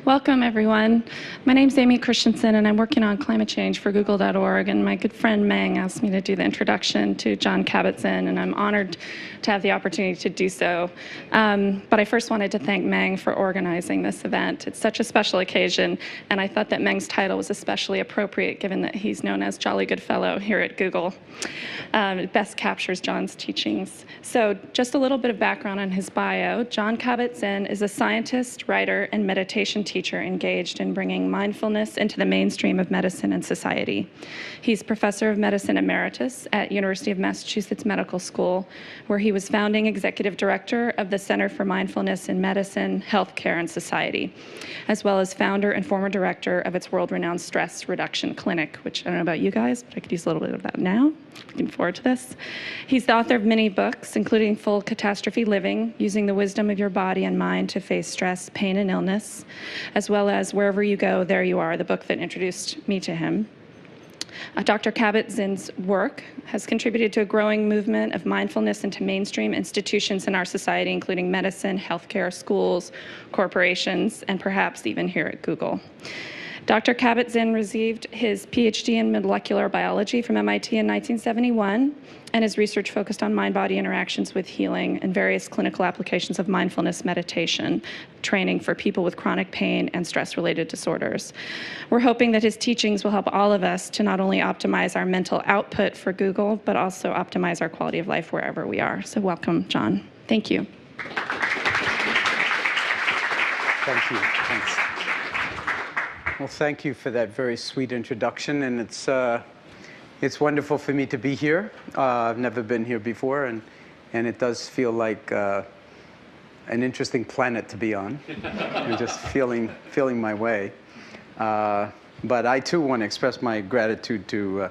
Welcome, everyone. My name's Amy Christensen, and I'm working on climate change for Google.org. And my good friend Meng asked me to do the introduction to Jon Kabat Zinn, and I'm honored to have the opportunity to do so. But I first wanted to thank Meng for organizing this event. It's such a special occasion, and I thought that Meng's title was especially appropriate given that he's known as Jolly Good Fellow here at Google. It best captures Jon's teachings. So just a little bit of background on his bio. Jon Kabat Zinn is a scientist, writer, and meditation teacher engaged in bringing mindfulness into the mainstream of medicine and society. He's professor of medicine emeritus at University of Massachusetts Medical School, where he was founding executive director of the Center for Mindfulness in Medicine, Healthcare, and Society, as well as founder and former director of its world-renowned stress reduction clinic, which I don't know about you guys, but I could use a little bit of that now. Looking forward to this. He's the author of many books, including Full Catastrophe Living, Using the Wisdom of Your Body and Mind to Face Stress, Pain, and Illness, as well as Wherever You Go, There You Are, the book that introduced me to him. Dr. Kabat Zinn's work has contributed to a growing movement of mindfulness into mainstream institutions in our society, including medicine, healthcare, schools, corporations, and perhaps even here at Google. Dr. Kabat Zinn received his PhD in molecular biology from MIT in 1971, and his research focused on mind-body interactions with healing and various clinical applications of mindfulness meditation training for people with chronic pain and stress-related disorders. We're hoping that his teachings will help all of us to not only optimize our mental output for Google, but also optimize our quality of life wherever we are. So welcome, Jon. Thank you. Thank you. Thanks. Well, thank you for that very sweet introduction, and it's wonderful for me to be here. I've never been here before, and it does feel like an interesting planet to be on. I'm just feeling my way. But I too want to express my gratitude to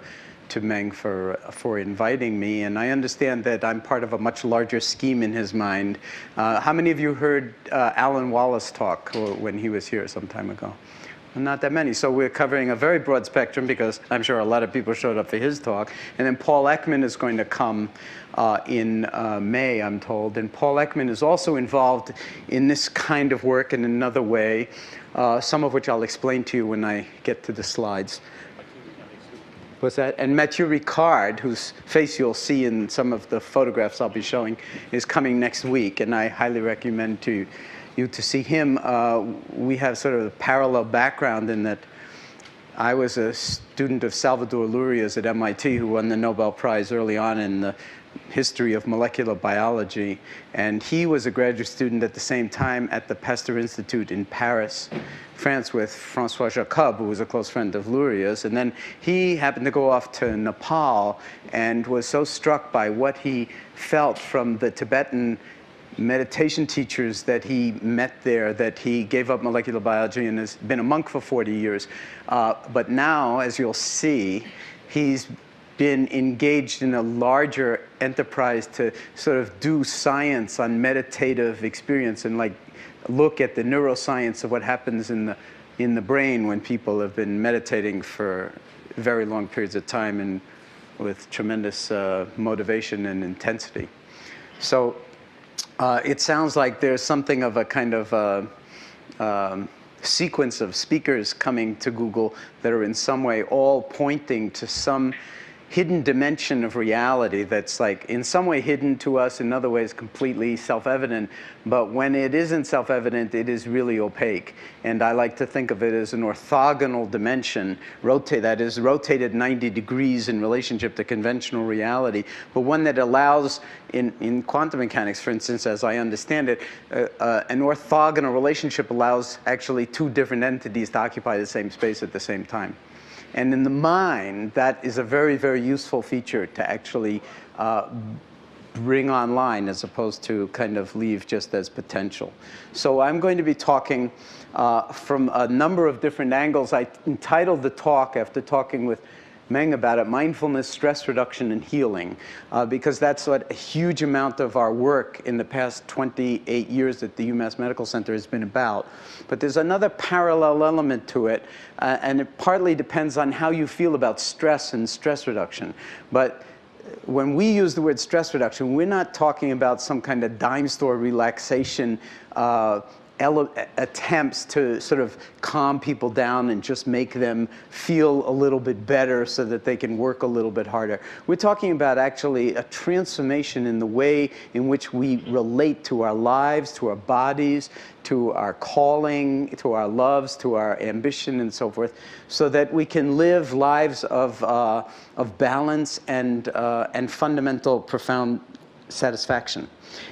Meng for inviting me, and I understand that I'm part of a much larger scheme in his mind. How many of you heard Alan Wallace talk when he was here some time ago? Not that many. So we're covering a very broad spectrum because I'm sure a lot of people showed up for his talk. And then Paul Ekman is going to come in May, I'm told. And Paul Ekman is also involved in this kind of work in another way, some of which I'll explain to you when I get to the slides. What's that? And Mathieu Ricard, whose face you'll see in some of the photographs I'll be showing, is coming next week. And I highly recommend to you to see him. We have sort of a parallel background in that I was a student of Salvador Luria's at MIT, who won the Nobel Prize early on in the history of molecular biology. And he was a graduate student at the same time at the Pasteur Institute in Paris, France, with François Jacob, who was a close friend of Luria's. And then he happened to go off to Nepal and was so struck by what he felt from the Tibetan meditation teachers that he met there that he gave up molecular biology and has been a monk for 40 years. But now, as you'll see, he's been engaged in a larger enterprise to sort of do science on meditative experience and like look at the neuroscience of what happens in the brain when people have been meditating for very long periods of time and with tremendous motivation and intensity. So it sounds like there's something of a kind of sequence of speakers coming to Google that are in some way all pointing to some hidden dimension of reality that's like in some way hidden to us, in other ways completely self-evident. But when it isn't self-evident, it is really opaque. And I like to think of it as an orthogonal dimension, that is rotated 90 degrees in relationship to conventional reality, but one that allows, in quantum mechanics, for instance, as I understand it, an orthogonal relationship allows actually two different entities to occupy the same space at the same time. And in the mind, that is a very, very useful feature to actually bring online as opposed to kind of leave just as potential. So I'm going to be talking from a number of different angles. I entitled the talk, after talking with Meng about it, Mindfulness, Stress Reduction, and Healing, because that's what a huge amount of our work in the past 28 years at the UMass Medical Center has been about. But there's another parallel element to it, and it partly depends on how you feel about stress and stress reduction. But when we use the word stress reduction, we're not talking about some kind of dime store relaxation attempts to sort of calm people down and just make them feel a little bit better so that they can work a little bit harder. We're talking about actually a transformation in the way in which we relate to our lives, to our bodies, to our calling, to our loves, to our ambition, and so forth, so that we can live lives of balance and fundamental, profound satisfaction.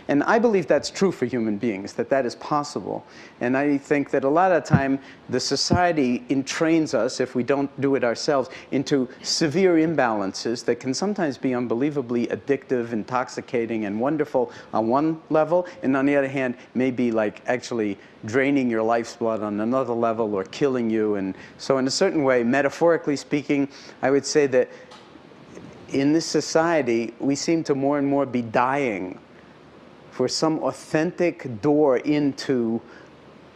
And I believe that's true for human beings, that is possible. And I think that a lot of the time, the society entrains us, if we don't do it ourselves, into severe imbalances that can sometimes be unbelievably addictive, intoxicating, and wonderful on one level, and on the other hand, may be like actually draining your life's blood on another level or killing you. And so in a certain way, metaphorically speaking, I would say that in this society, we seem to more and more be dying for some authentic door into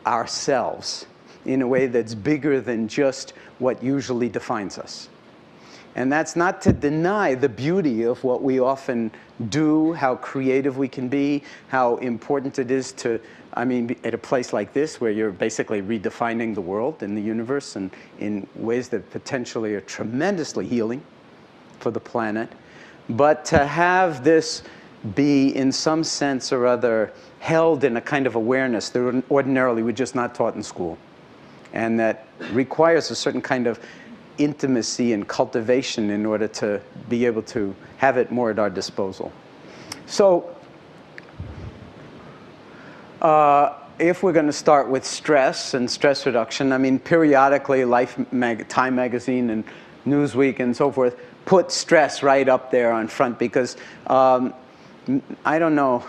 ourselves in a way that's bigger than just what usually defines us. And that's not to deny the beauty of what we often do, how creative we can be, how important it is to, I mean, at a place like this where you're basically redefining the world and the universe and in ways that potentially are tremendously healing for the planet. But to have this be, in some sense or other, held in a kind of awareness that ordinarily we're just not taught in school, and that requires a certain kind of intimacy and cultivation in order to be able to have it more at our disposal. So if we're going to start with stress and stress reduction, I mean, periodically Time magazine and Newsweek and so forth put stress right up there on front because I don't know.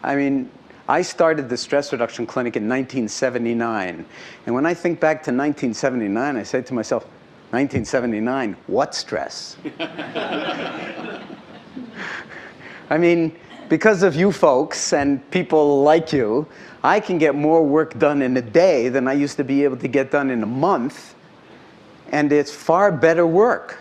I mean, I started the stress reduction clinic in 1979. And when I think back to 1979, I say to myself, 1979, what stress? I mean, because of you folks and people like you, I can get more work done in a day than I used to be able to get done in a month. And it's far better work.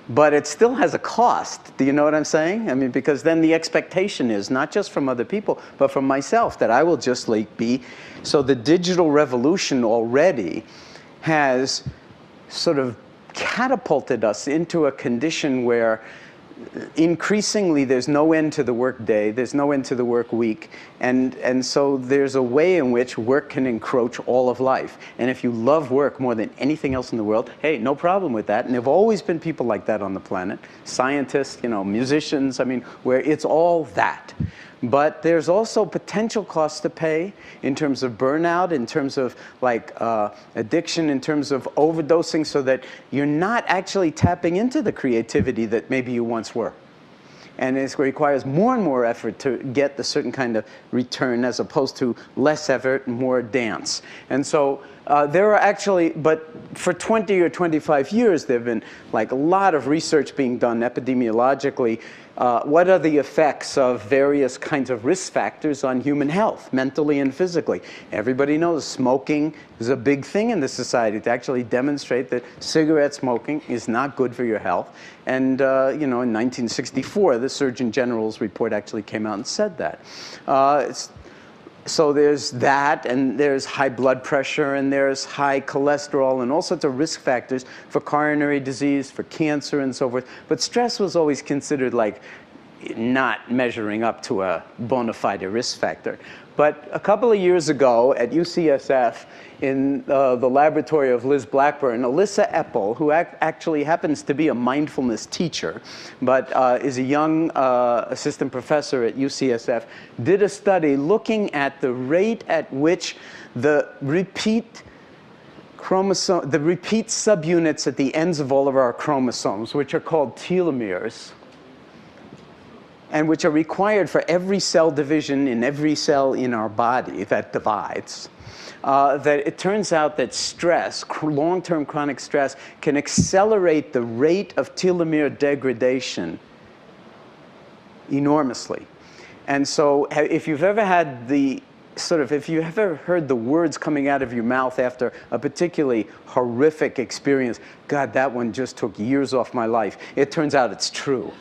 But it still has a cost. Do you know what I'm saying? I mean, because then the expectation is not just from other people, but from myself, that I will just like be. So the digital revolution already has sort of catapulted us into a condition where increasingly there's no end to the work day, there's no end to the work week, and so there's a way in which work can encroach all of life. And if you love work more than anything else in the world, hey, no problem with that. And there have always been people like that on the planet, scientists, you know, musicians, I mean, where it's all that. But there's also potential costs to pay in terms of burnout, in terms of like addiction, in terms of overdosing, so that you're not actually tapping into the creativity that maybe you once were. And it requires more and more effort to get the certain kind of return as opposed to less effort, more dance. And so there are actually, but for 20 or 25 years, there have been like a lot of research being done epidemiologically. What are the effects of various kinds of risk factors on human health, mentally and physically? Everybody knows smoking is a big thing in this society to actually demonstrate that cigarette smoking is not good for your health. And you know, in 1964, the Surgeon General's report actually came out and said that. So there's that, and there's high blood pressure, and there's high cholesterol, and all sorts of risk factors for coronary disease, for cancer, and so forth. But stress was always considered like not measuring up to a bona fide risk factor. But a couple of years ago at UCSF, in the laboratory of Liz Blackburn, Alyssa Epple, who actually happens to be a mindfulness teacher, but is a young assistant professor at UCSF, did a study looking at the rate at which the repeat subunits at the ends of all of our chromosomes, which are called telomeres, and which are required for every cell division in every cell in our body that divides, that it turns out that stress, long-term chronic stress, can accelerate the rate of telomere degradation enormously. And so if you've ever had the if you have ever heard the words coming out of your mouth after a particularly horrific experience, God, that one just took years off my life, it turns out it's true.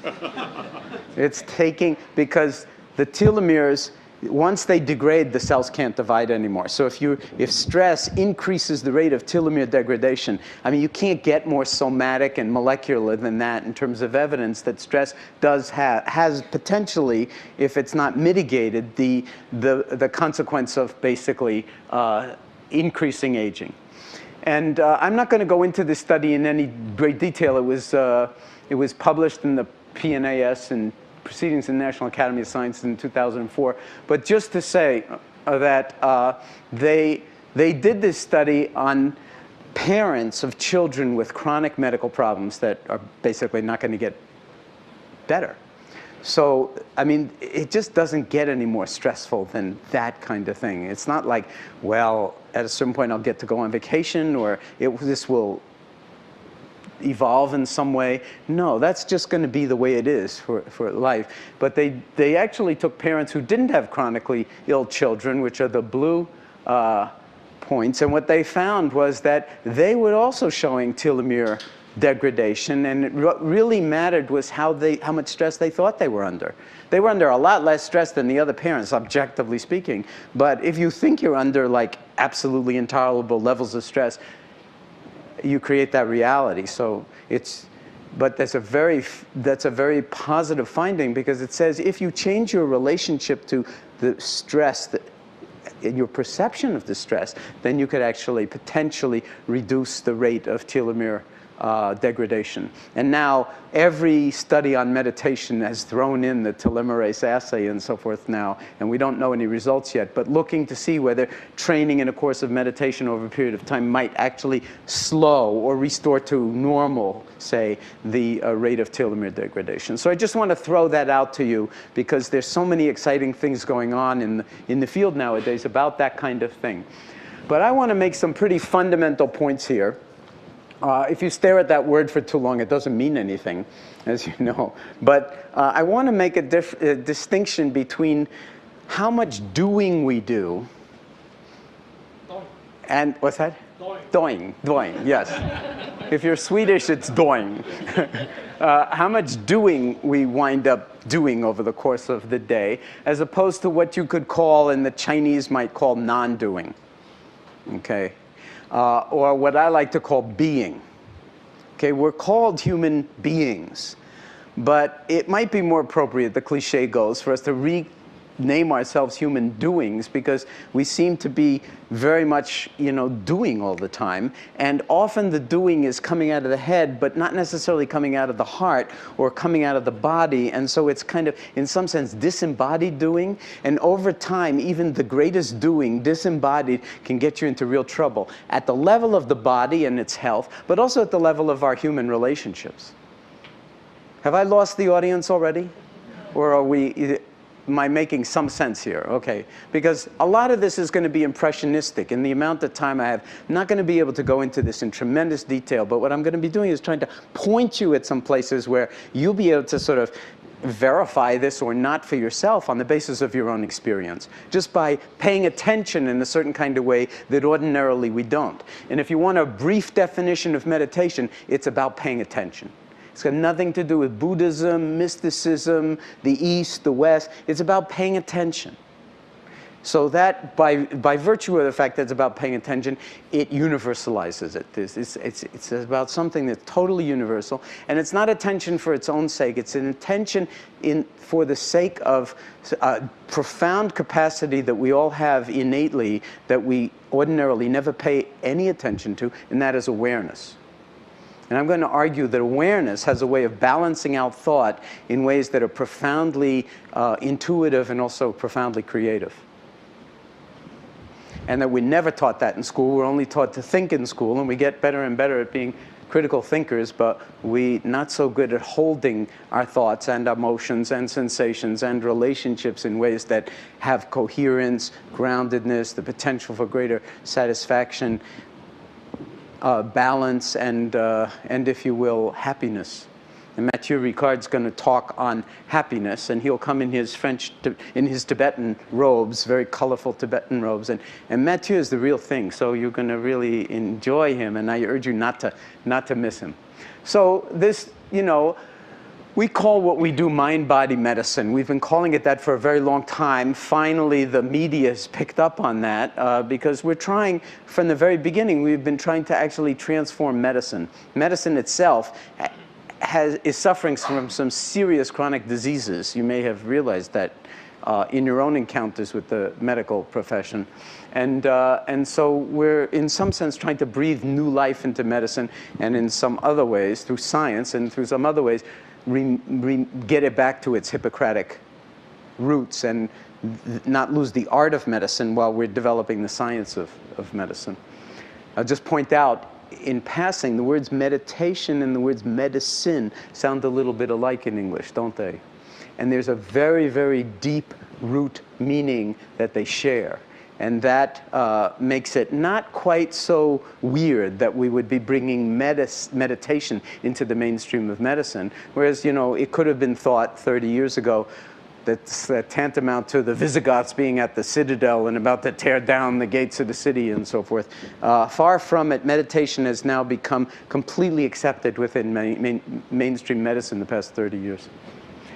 It's taking, because the telomeres once they degrade, the cells can't divide anymore. So if stress increases the rate of telomere degradation, I mean, you can't get more somatic and molecular than that in terms of evidence that stress has potentially, if it's not mitigated, the consequence of basically increasing aging. And I'm not going to go into this study in any great detail. It was published in the PNAS and Proceedings in the National Academy of Sciences in 2004. But just to say that they did this study on parents of children with chronic medical problems that are basically not going to get better. So, I mean, it just doesn't get any more stressful than that kind of thing. It's not like, well, at a certain point I'll get to go on vacation, or this will evolve in some way. No, that's just going to be the way it is for life. But they actually took parents who didn't have chronically ill children, which are the blue points, and what they found was that they were also showing telomere degradation, and what really mattered was how much stress they thought they were under. They were under a lot less stress than the other parents, objectively speaking. But if you think you're under like absolutely intolerable levels of stress, you create that reality. So but that's a very positive finding, because it says if you change your relationship to the stress, your perception of the stress, then you could actually potentially reduce the rate of telomere degradation. And now every study on meditation has thrown in the telomerase assay and so forth now, and we don't know any results yet, but looking to see whether training in a course of meditation over a period of time might actually slow or restore to normal, say, the rate of telomere degradation. So I just want to throw that out to you, because there's so many exciting things going on in the field nowadays about that kind of thing. But I want to make some pretty fundamental points here. If you stare at that word for too long, it doesn't mean anything, as you know. But I want to make a distinction between how much doing we do and, what's that? Doing, yes. If you're Swedish, it's doing. How much doing we wind up doing over the course of the day, as opposed to what you could call, and the Chinese might call, non-doing, okay? Or what I like to call being. Okay, we're called human beings, but it might be more appropriate, the cliche goes, for us to rename ourselves human doings, because we seem to be very much, doing all the time, and often the doing is coming out of the head, but not necessarily coming out of the heart or coming out of the body, and so it's kind of, in some sense, disembodied doing, and over time, even the greatest doing, disembodied, can get you into real trouble at the level of the body and its health, but also at the level of our human relationships. Have I lost the audience already? Or am I making some sense here? Okay, because a lot of this is going to be impressionistic, and the amount of time I have, I'm not going to be able to go into this in tremendous detail, but what I'm going to be doing is trying to point you at some places where you'll be able to sort of verify this or not for yourself on the basis of your own experience, just by paying attention in a certain kind of way that ordinarily we don't. And if you want a brief definition of meditation, it's about paying attention. It's got nothing to do with Buddhism, mysticism, the East, the West. It's about paying attention. So that, by virtue of the fact that it's about paying attention, it universalizes it. It's about something that's totally universal. And it's not attention for its own sake. It's an attention for the sake of a profound capacity that we all have innately that we ordinarily never pay any attention to, and that is awareness. And I'm going to argue that awareness has a way of balancing out thought in ways that are profoundly intuitive and also profoundly creative. And that we're never taught that in school. We're only taught to think in school, and we get better and better at being critical thinkers, but we're not so good at holding our thoughts and emotions and sensations and relationships in ways that have coherence, groundedness, the potential for greater satisfaction, balance, and if you will, happiness. And Mathieu Ricard's going to talk on happiness, and he'll come in his Tibetan robes, very colorful Tibetan robes, and Mathieu is the real thing, so you're going to really enjoy him, and I urge you not to miss him. So this, We call what we do mind-body medicine. We've been calling it that for a very long time. Finally, the media has picked up on that because we're trying, from the very beginning, we've been trying to actually transform medicine. Medicine itself is suffering from some serious chronic diseases. You may have realized that in your own encounters with the medical profession. And so we're, in some sense, trying to breathe new life into medicine, and in some other ways, through science, and through some other ways, get it back to its Hippocratic roots and not lose the art of medicine while we're developing the science of medicine. I'll just point out, in passing, the words meditation and the words medicine sound a little bit alike in English, don't they? And there's a very, very deep root meaning that they share. And that makes it not quite so weird that we would be bringing meditation into the mainstream of medicine. Whereas, you know, it could have been thought 30 years ago that's tantamount to the Visigoths being at the citadel and about to tear down the gates of the city and so forth. Far from it, meditation has now become completely accepted within mainstream medicine the past 30 years.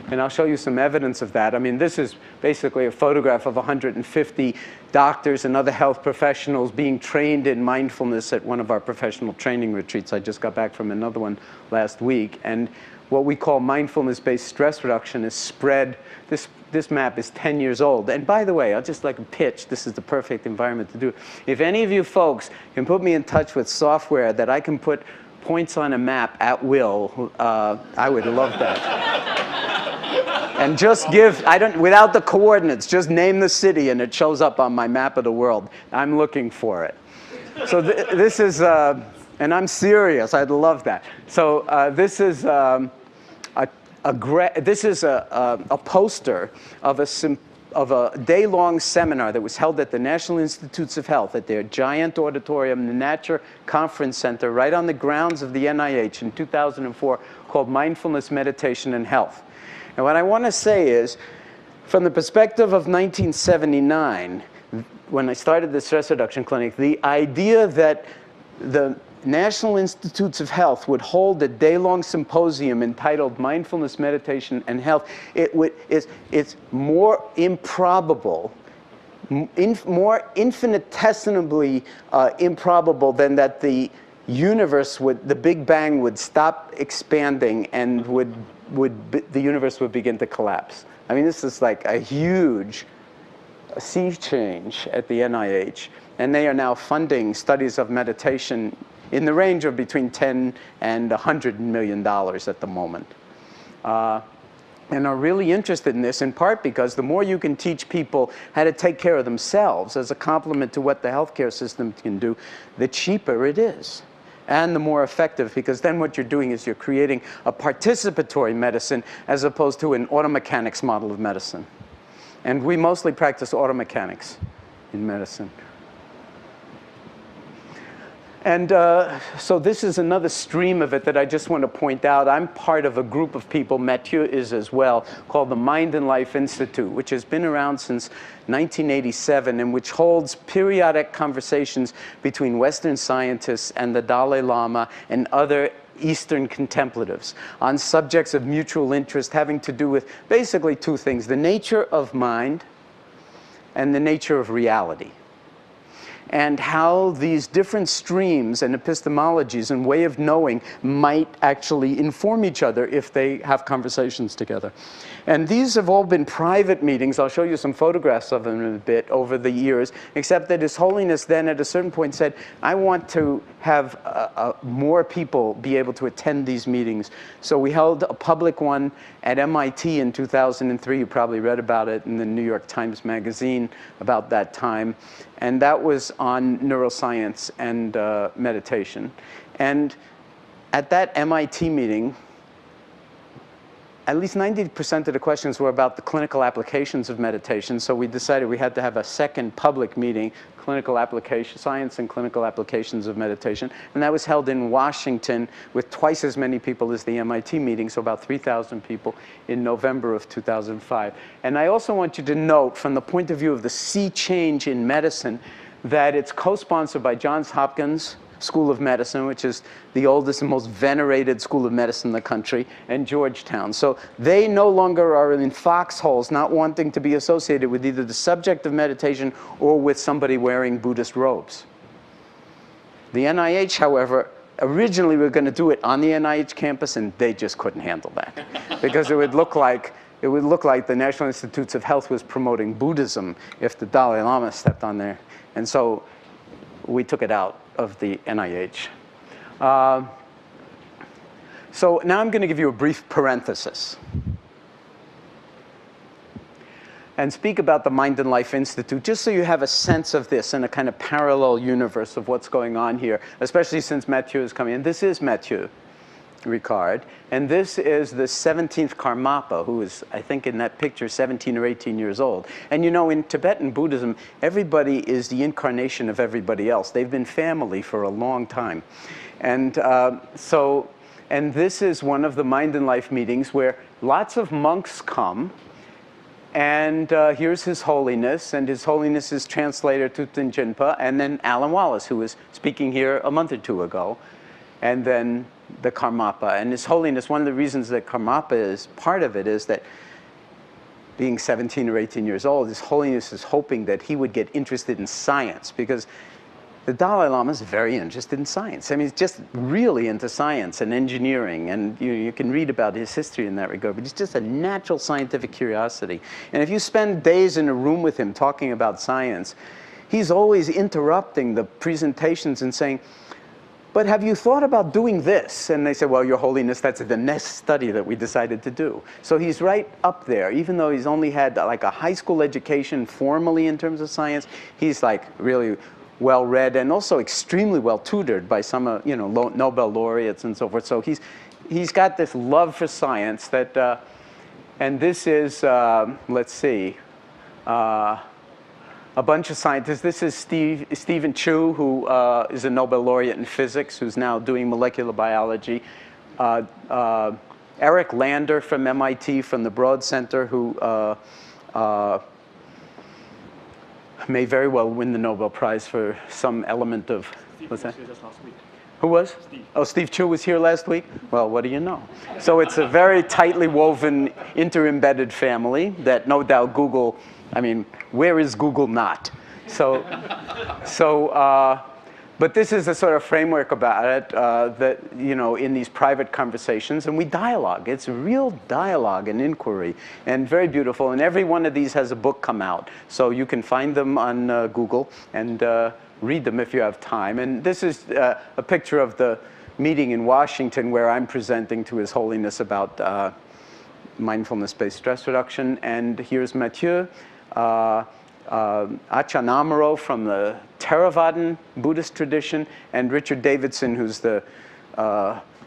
And I'll show you some evidence of that. I mean, this is basically a photograph of 150 doctors and other health professionals being trained in mindfulness at one of our professional training retreats. I just got back from another one last week. And what we call mindfulness-based stress reduction is spread. This map is 10 years old. And by the way, I'll just like a pitch. This is the perfect environment to do it. If any of you folks can put me in touch with software that I can put points on a map at will, I would love that. And just give, without the coordinates, just name the city and it shows up on my map of the world. I'm looking for it. So this is, and I'm serious, I'd love that. So this is a poster of a day-long seminar that was held at the National Institutes of Health at their giant auditorium, the Natcher Conference Center, right on the grounds of the NIH in 2004, called Mindfulness, Meditation, and Health. And what I want to say is, from the perspective of 1979, when I started the stress reduction clinic, the idea that the National Institutes of Health would hold a day-long symposium entitled Mindfulness, Meditation, and Health, it's more improbable, more infinitesimally improbable than that the universe would, the Big Bang would stop expanding and the universe would begin to collapse. I mean, this is like a huge sea change at the NIH, and they are now funding studies of meditation in the range of between $10 and $100 million at the moment. And are really interested in this, in part because the more you can teach people how to take care of themselves as a complement to what the healthcare system can do, the cheaper it is. And the more effective, because then what you're doing is you're creating a participatory medicine as opposed to an automechanics model of medicine. And we mostly practice automechanics in medicine. And so this is another stream of it that I just want to point out. I'm part of a group of people, Mathieu is as well, called the Mind and Life Institute, which has been around since 1987 and which holds periodic conversations between Western scientists and the Dalai Lama and other Eastern contemplatives on subjects of mutual interest having to do with basically two things: the nature of mind and the nature of reality, and how these different streams and epistemologies and way of knowing might actually inform each other if they have conversations together. And these have all been private meetings. I'll show you some photographs of them in a bit over the years, except that His Holiness then at a certain point said, I want to have more people be able to attend these meetings. So we held a public one at MIT in 2003. You probably read about it in the New York Times Magazine about that time. And that was on neuroscience and meditation. And at that MIT meeting, at least 90% of the questions were about the clinical applications of meditation. So we decided we had to have a second public meeting, clinical application, science and clinical applications of meditation. And that was held in Washington with twice as many people as the MIT meeting, so about 3,000 people in November of 2005. And I also want you to note, from the point of view of the sea change in medicine, that it's co-sponsored by Johns Hopkins, School of Medicine, which is the oldest and most venerated school of medicine in the country, and Georgetown. So they no longer are in foxholes, not wanting to be associated with either the subject of meditation or with somebody wearing Buddhist robes. The NIH, however, originally we were going to do it on the NIH campus, and they just couldn't handle that because it would look like the National Institutes of Health was promoting Buddhism if the Dalai Lama stepped on there. And so we took it out of the NIH. So now I'm going to give you a brief parenthesis and speak about the Mind and Life Institute, just so you have a sense of this in a kind of parallel universe of what's going on here, especially since Mathieu is coming in. This is Mathieu Ricard, and this is the 17th Karmapa, who is, I think in that picture, 17 or 18 years old. And you know, in Tibetan Buddhism, everybody is the incarnation of everybody else. They've been family for a long time. And and this is one of the Mind and Life meetings where lots of monks come. And here's His Holiness, and His Holiness's translator, Thupten Jinpa, and then Alan Wallace, who was speaking here a month or two ago, and then the Karmapa. And His Holiness, one of the reasons that Karmapa is part of it is that being 17 or 18 years old, His Holiness is hoping that he would get interested in science, because the Dalai Lama is very interested in science. I mean, he's just really into science and engineering, and you can read about his history in that regard, but he's just a natural scientific curiosity. And if you spend days in a room with him talking about science, he's always interrupting the presentations and saying, but have you thought about doing this? And they say, well, Your Holiness, that's the next study that we decided to do. So he's right up there. Even though he's only had like a high school education formally in terms of science, he's like really well-read and also extremely well-tutored by some Nobel laureates and so forth. So he's got this love for science that, and this is, let's see, a bunch of scientists. This is Stephen Chu, who is a Nobel laureate in physics, who's now doing molecular biology. Eric Lander from MIT, from the Broad Center, who may very well win the Nobel Prize for some element of, what's that? Just last week. Who was? Steve. Oh, Steve Chu was here last week? Well, what do you know? So it's a very tightly woven, inter-embedded family that no doubt Google, I mean, where is Google not? But this is a sort of framework about it that, in these private conversations, and we dialogue. It's real dialogue and inquiry, and very beautiful. And every one of these has a book come out, so you can find them on Google and read them if you have time. And this is a picture of the meeting in Washington where I'm presenting to His Holiness about mindfulness-based stress reduction. And here's Mathieu. Achan Amaro from the Theravadan Buddhist tradition, and Richard Davidson, who's the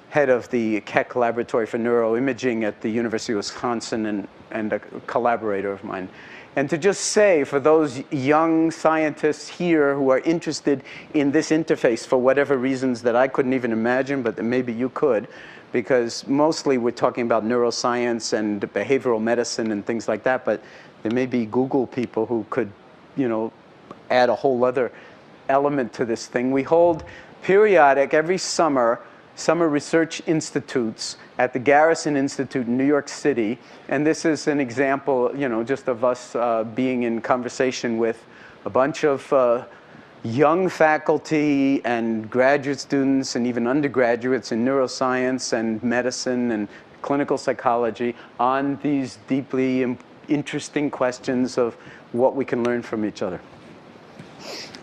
head of the Keck Laboratory for Neuroimaging at the University of Wisconsin and a collaborator of mine. And to just say, for those young scientists here who are interested in this interface for whatever reasons that I couldn't even imagine, but that maybe you could, because mostly we're talking about neuroscience and behavioral medicine and things like that, but there may be Google people who could, add a whole other element to this thing. We hold periodic, every summer research institutes at the Garrison Institute in New York City. And this is an example, just of us being in conversation with a bunch of young faculty and graduate students and even undergraduates in neuroscience and medicine and clinical psychology on these deeply interesting questions of what we can learn from each other.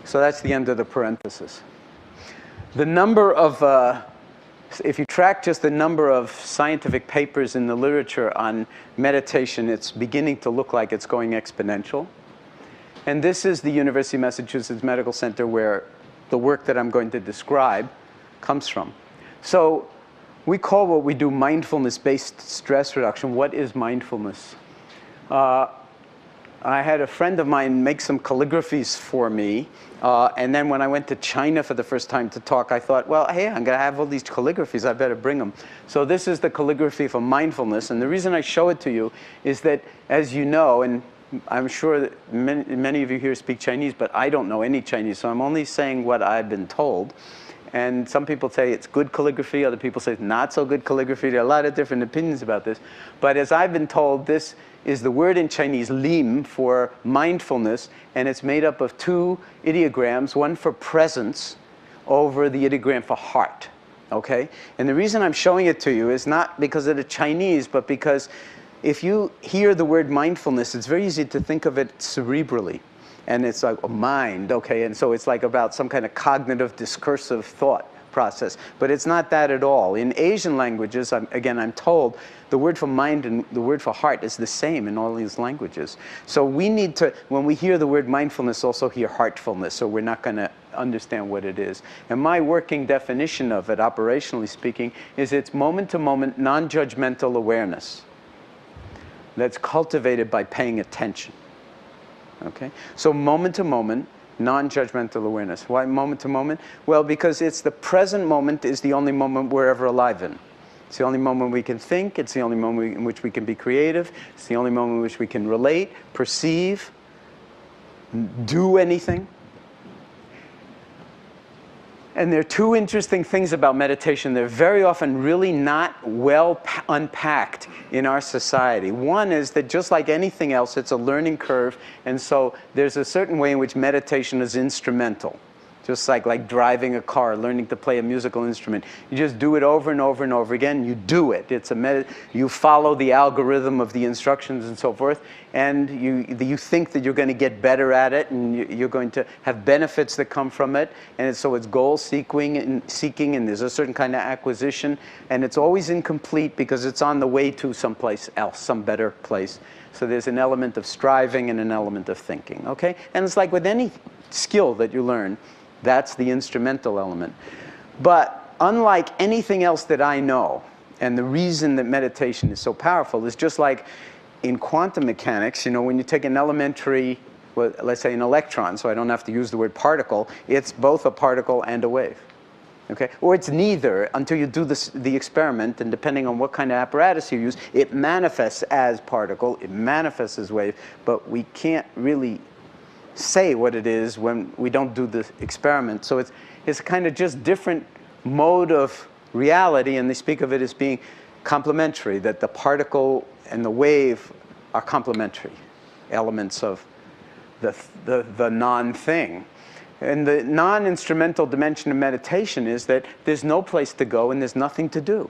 So that's the end of the parenthesis. The number of, if you track just the number of scientific papers in the literature on meditation, it's beginning to look like it's going exponential. And this is the University of Massachusetts Medical Center where the work that I'm going to describe comes from. So we call what we do mindfulness-based stress reduction. What is mindfulness? I had a friend of mine make some calligraphies for me, and then when I went to China for the first time to talk, I thought, well, hey, I'm going to have all these calligraphies, I better bring them. So this is the calligraphy for mindfulness, and the reason I show it to you is that, as you know, and I'm sure that many of you here speak Chinese, but I don't know any Chinese, so I'm only saying what I've been told, And some people say it's good calligraphy, other people say it's not so good calligraphy. There are a lot of different opinions about this. But as I've been told, this is the word in Chinese, lim, for mindfulness, and it's made up of two ideograms, one for presence over the ideogram for heart, okay? And the reason I'm showing it to you is not because of the Chinese, but because if you hear the word mindfulness, it's very easy to think of it cerebrally. And it's like a mind, okay? And so it's like about some kind of cognitive, discursive thought process. But it's not that at all. In Asian languages, I'm told, the word for mind and the word for heart is the same in all these languages. So we need to, when we hear the word mindfulness, also hear heartfulness, so we're not going to understand what it is. And my working definition of it, operationally speaking, is it's moment-to-moment, non-judgmental awareness that's cultivated by paying attention. Okay? So moment-to-moment, non-judgmental awareness. Why moment-to-moment? Well, because it's the present moment is the only moment we're ever alive in. It's the only moment we can think. It's the only moment in which we can be creative. It's the only moment in which we can relate, perceive, do anything. And there are two interesting things about meditation. They're very often really not well unpacked in our society. One is that just like anything else, it's a learning curve. And so there's a certain way in which meditation is instrumental. Just like driving a car, learning to play a musical instrument. You just do it over and over and over again. You do it. You follow the algorithm of the instructions and so forth. And you think that you're going to get better at it, and you're going to have benefits that come from it. And so it's goal-seeking, and there's a certain kind of acquisition. And it's always incomplete because it's on the way to someplace else, some better place. So there's an element of striving and an element of thinking. Okay? And it's like with any skill that you learn, that's the instrumental element. But unlike anything else that I know, and the reason that meditation is so powerful is just like in quantum mechanics, when you take an elementary, well, let's say an electron, so I don't have to use the word particle, it's both a particle and a wave. Okay? Or it's neither until you do the experiment, and depending on what kind of apparatus you use, it manifests as particle, it manifests as wave, but we can't really say what it is when we don't do the experiment. So it's kind of just different mode of reality, and they speak of it as being complementary, that the particle and the wave are complementary elements of the non-thing. And the non-instrumental dimension of meditation is that there's no place to go and there's nothing to do.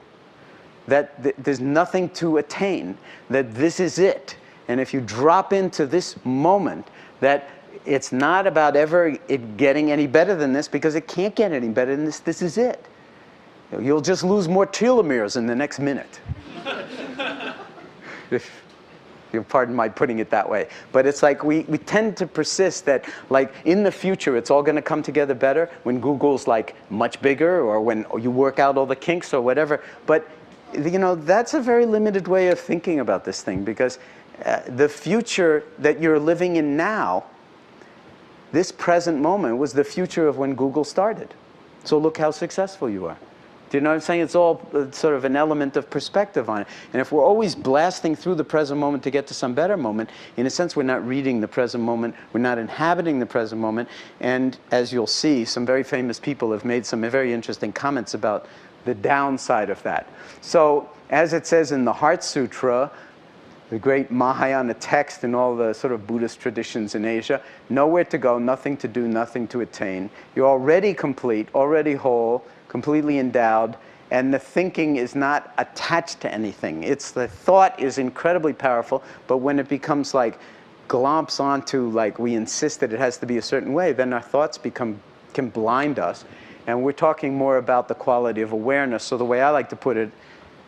That there's nothing to attain, that this is it. And if you drop into this moment, that it's not about ever it getting any better than this, because it can't get any better than this. This is it. You'll just lose more telomeres in the next minute. If you'll pardon my putting it that way. But it's like we tend to persist that like in the future it's all going to come together better when Google's like much bigger, or when you work out all the kinks or whatever. But that's a very limited way of thinking about this thing, because the future that you're living in now, this present moment, was the future of when Google started. So look how successful you are. Do you know what I'm saying? It's all sort of an element of perspective on it. And if we're always blasting through the present moment to get to some better moment, in a sense we're not reading the present moment, we're not inhabiting the present moment. And as you'll see, some very famous people have made some very interesting comments about the downside of that. So as it says in the Heart Sutra, the great Mahayana text in all the sort of Buddhist traditions in Asia, nowhere to go, nothing to do, nothing to attain. You're already complete, already whole, completely endowed, and the thinking is not attached to anything. The thought is incredibly powerful, but when it becomes like glomps onto, like we insist that it has to be a certain way, then our thoughts can blind us. And we're talking more about the quality of awareness. So the way I like to put it,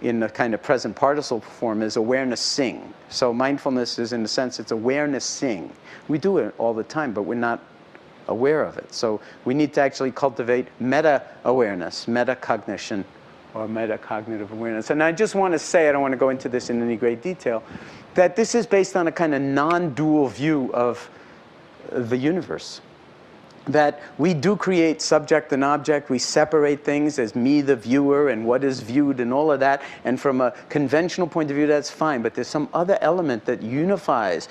in the kind of present participle form, is awareness sing. So mindfulness is, in a sense, it's awareness sing. We do it all the time, but we're not aware of it. So we need to actually cultivate meta-awareness, meta-cognition, or meta-cognitive awareness. And I just want to say, I don't want to go into this in any great detail, that this is based on a kind of non-dual view of the universe. That we do create subject and object. We separate things as me, the viewer, and what is viewed, and all of that. And from a conventional point of view, that's fine. But there's some other element that unifies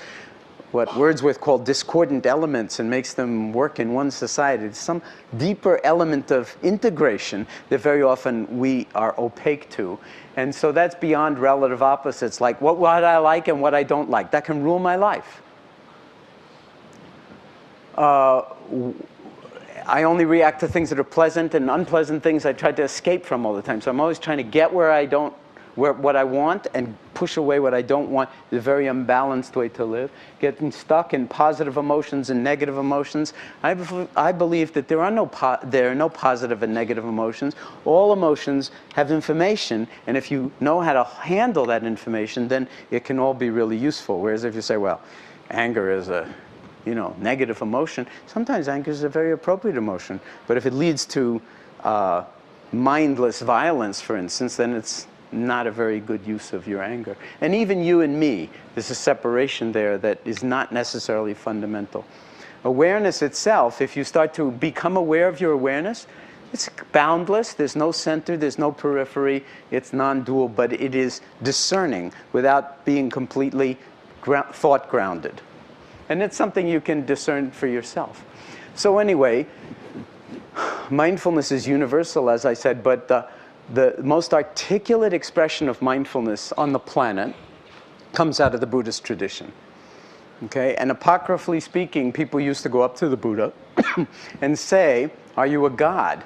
what Wordsworth called discordant elements and makes them work in one society. It's some deeper element of integration that very often we are opaque to. And so that's beyond relative opposites, like what I like and what I don't like. That can rule my life. I only react to things that are pleasant, and unpleasant things I try to escape from all the time. So I'm always trying to get what I want and push away what I don't want. It's a very unbalanced way to live. Getting stuck in positive emotions and negative emotions. I believe that there are no positive and negative emotions. All emotions have information, and if you know how to handle that information, then it can all be really useful. Whereas if you say, well, anger is a negative emotion, sometimes anger is a very appropriate emotion. But if it leads to mindless violence, for instance, then it's not a very good use of your anger. And even you and me, there's a separation there that is not necessarily fundamental. Awareness itself, if you start to become aware of your awareness, it's boundless, there's no center, there's no periphery, it's non-dual, but it is discerning without being completely thought grounded. And it's something you can discern for yourself. So anyway, mindfulness is universal, as I said, but the most articulate expression of mindfulness on the planet comes out of the Buddhist tradition. Okay? And apocryphally speaking, people used to go up to the Buddha and say, "Are you a god?"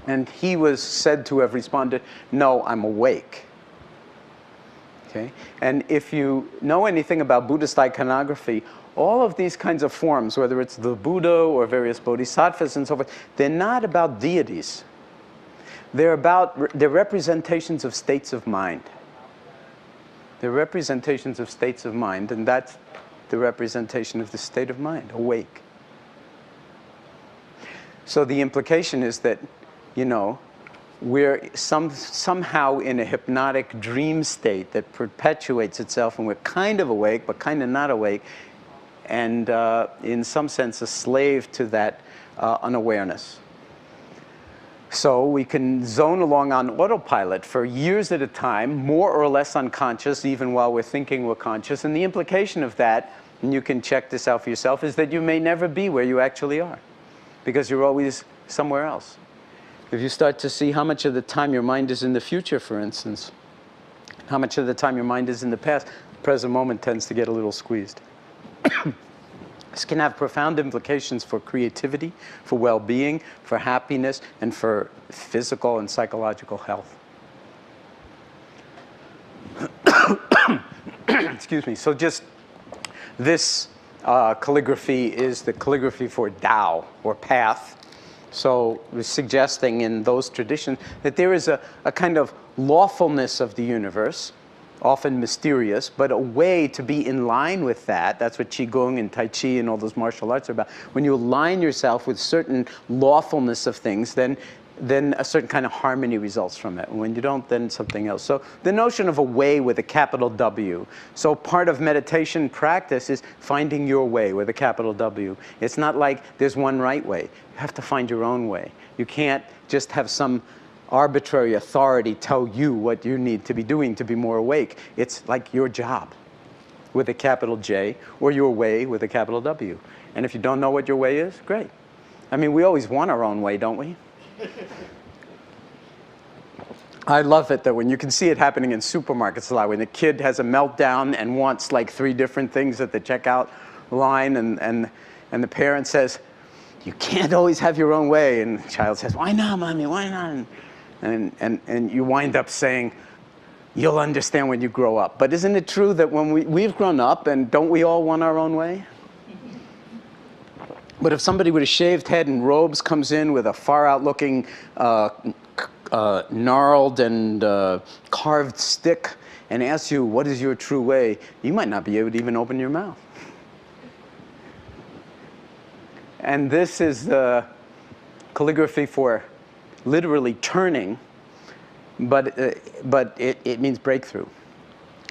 And he was said to have responded, "No, I'm awake." Okay? And if you know anything about Buddhist iconography, all of these kinds of forms, whether it's the Buddha or various bodhisattvas and so forth, they're not about deities. They're representations of states of mind. They're representations of states of mind, and that's the representation of the state of mind, awake. So the implication is that, we're somehow in a hypnotic dream state that perpetuates itself, and we're kind of awake, but kind of not awake, and in some sense a slave to that unawareness. So we can zone along on autopilot for years at a time, more or less unconscious, even while we're thinking we're conscious. And the implication of that, and you can check this out for yourself, is that you may never be where you actually are, because you're always somewhere else. If you start to see how much of the time your mind is in the future, for instance, how much of the time your mind is in the past, the present moment tends to get a little squeezed. This can have profound implications for creativity, for well-being, for happiness, and for physical and psychological health. Excuse me. So just this calligraphy is the calligraphy for Tao, or path. So we're suggesting in those traditions that there is a kind of lawfulness of the universe, often mysterious, but a way to be in line with that. That's what Qigong and Tai Chi and all those martial arts are about. When you align yourself with certain lawfulness of things, then a certain kind of harmony results from it. And when you don't, then something else. So the notion of a way with a capital W. So part of meditation practice is finding your way with a capital W. It's not like there's one right way. You have to find your own way. You can't just have some arbitrary authority tell you what you need to be doing to be more awake. It's like your job with a capital J, or your way with a capital W. And if you don't know what your way is, great. I mean, we always want our own way, don't we? I love it that when you can see it happening in supermarkets a lot, when the kid has a meltdown and wants like 3 different things at the checkout line, and the parent says, "You can't always have your own way," and the child says, "Why not, Mommy, why not?" And you wind up saying, "You'll understand when you grow up." But isn't it true that when we've grown up, and don't we all want our own way? But if somebody with a shaved head and robes comes in with a far-out-looking, gnarled and carved stick and asks you, "What is your true way?" you might not be able to even open your mouth. And this is the calligraphy for literally turning, but it means breakthrough.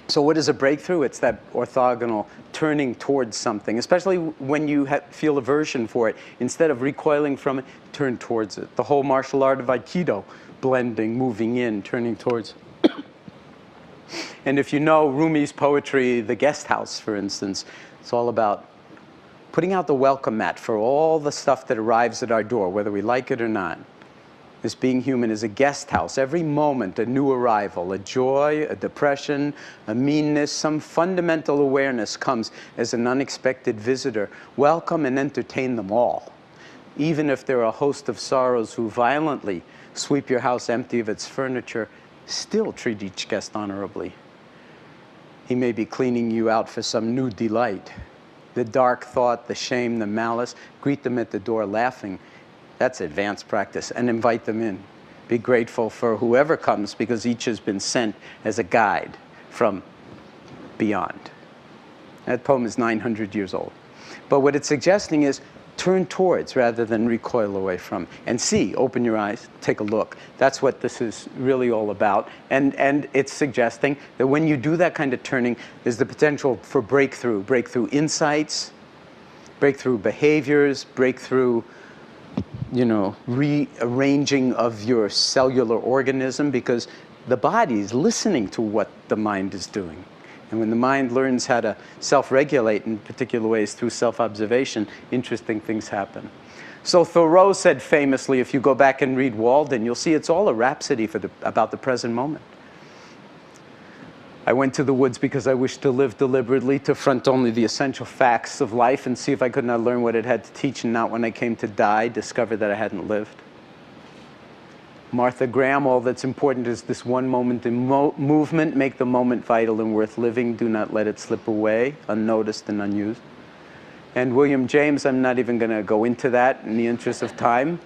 So what is a breakthrough? It's that orthogonal turning towards something, especially when you feel aversion for it. Instead of recoiling from it, turn towards it. The whole martial art of Aikido, blending, moving in, turning towards. And if you know Rumi's poetry, The Guest House, for instance, it's all about putting out the welcome mat for all the stuff that arrives at our door, whether we like it or not. This being human is a guest house. Every moment, a new arrival, a joy, a depression, a meanness, some fundamental awareness comes as an unexpected visitor. Welcome and entertain them all. Even if there are a host of sorrows who violently sweep your house empty of its furniture, still treat each guest honorably. He may be cleaning you out for some new delight. The dark thought, the shame, the malice, greet them at the door laughing. That's advanced practice, and invite them in. Be grateful for whoever comes, because each has been sent as a guide from beyond. That poem is 900 years old. But what it's suggesting is turn towards rather than recoil away from. And see, open your eyes, take a look. That's what this is really all about. And it's suggesting that when you do that kind of turning, there's the potential for breakthrough insights, breakthrough behaviors, breakthrough rearranging of your cellular organism, because the body is listening to what the mind is doing. And when the mind learns how to self-regulate in particular ways through self-observation, interesting things happen. So Thoreau said famously, if you go back and read Walden, you'll see it's all a rhapsody about the present moment. I went to the woods because I wished to live deliberately, to front only the essential facts of life and see if I could not learn what it had to teach, and not when I came to die, discover that I hadn't lived. Martha Graham, all that's important is this one moment in movement. Make the moment vital and worth living. Do not let it slip away, unnoticed and unused. And William James, I'm not even going to go into that in the interest of time,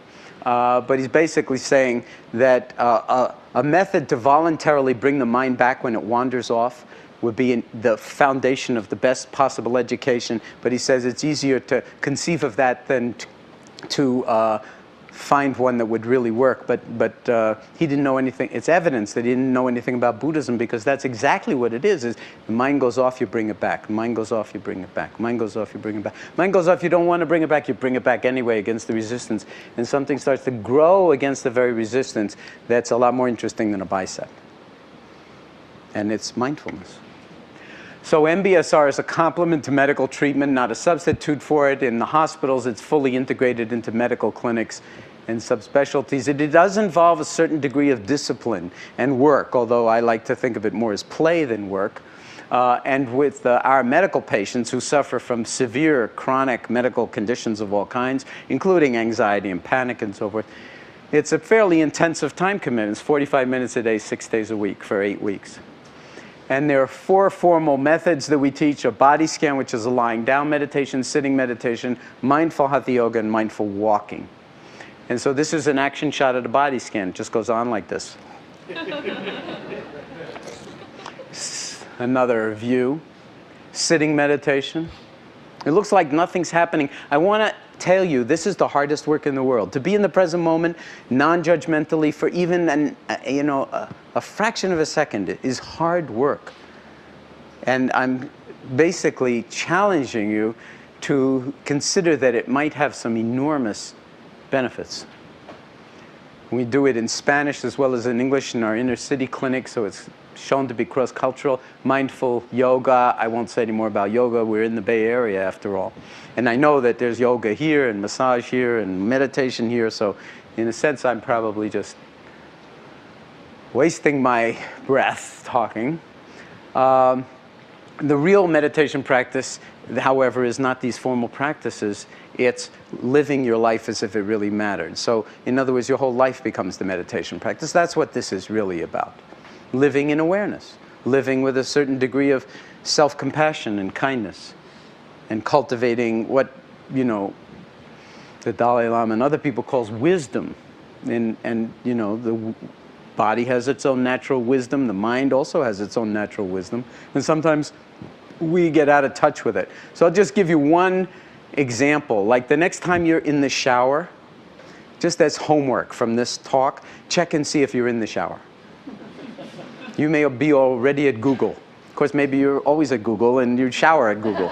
but he's basically saying that a method to voluntarily bring the mind back when it wanders off would be the foundation of the best possible education. But he says it's easier to conceive of that than to find one that would really work. But he didn't know anything. It's evidence that he didn't know anything about Buddhism, because that's exactly what it is the mind goes off, you bring it back. The mind goes off, you bring it back. The mind goes off, you bring it back. The mind goes off, you don't want to bring it back, you bring it back anyway against the resistance. And something starts to grow against the very resistance that's a lot more interesting than a bicep. And it's mindfulness. So MBSR is a complement to medical treatment, not a substitute for it. In the hospitals, it's fully integrated into medical clinics and subspecialties. It does involve a certain degree of discipline and work, although I like to think of it more as play than work. And with our medical patients who suffer from severe chronic medical conditions of all kinds, including anxiety and panic and so forth, it's a fairly intensive time commitment. It's 45 minutes a day, 6 days a week for 8 weeks. And there are 4 formal methods that we teach: a body scan, which is a lying down meditation, sitting meditation, mindful hatha yoga, and mindful walking. And so this is an action shot at a body scan. It just goes on like this. Another view. Sitting meditation. It looks like nothing's happening. I want to tell you, this is the hardest work in the world. To be in the present moment, non-judgmentally, for even a fraction of a second is hard work. And I'm basically challenging you to consider that it might have some enormous benefits. We do it in Spanish as well as in English in our inner city clinic, so it's shown to be cross-cultural. Mindful yoga, I won't say any more about yoga. We're in the Bay Area after all. And I know that there's yoga here and massage here and meditation here, so in a sense I'm probably just wasting my breath talking. The real meditation practice, however, is not these formal practices. It's living your life as if it really mattered. So, in other words, your whole life becomes the meditation practice. That's what this is really about. Living in awareness. Living with a certain degree of self-compassion and kindness. And cultivating what, the Dalai Lama and other people calls wisdom. And the body has its own natural wisdom. The mind also has its own natural wisdom. And sometimes we get out of touch with it. So I'll just give you one example. Like the next time you're in the shower, just as homework from this talk, check and see if you're in the shower. You may be already at Google. Of course, maybe you're always at Google and you shower at Google.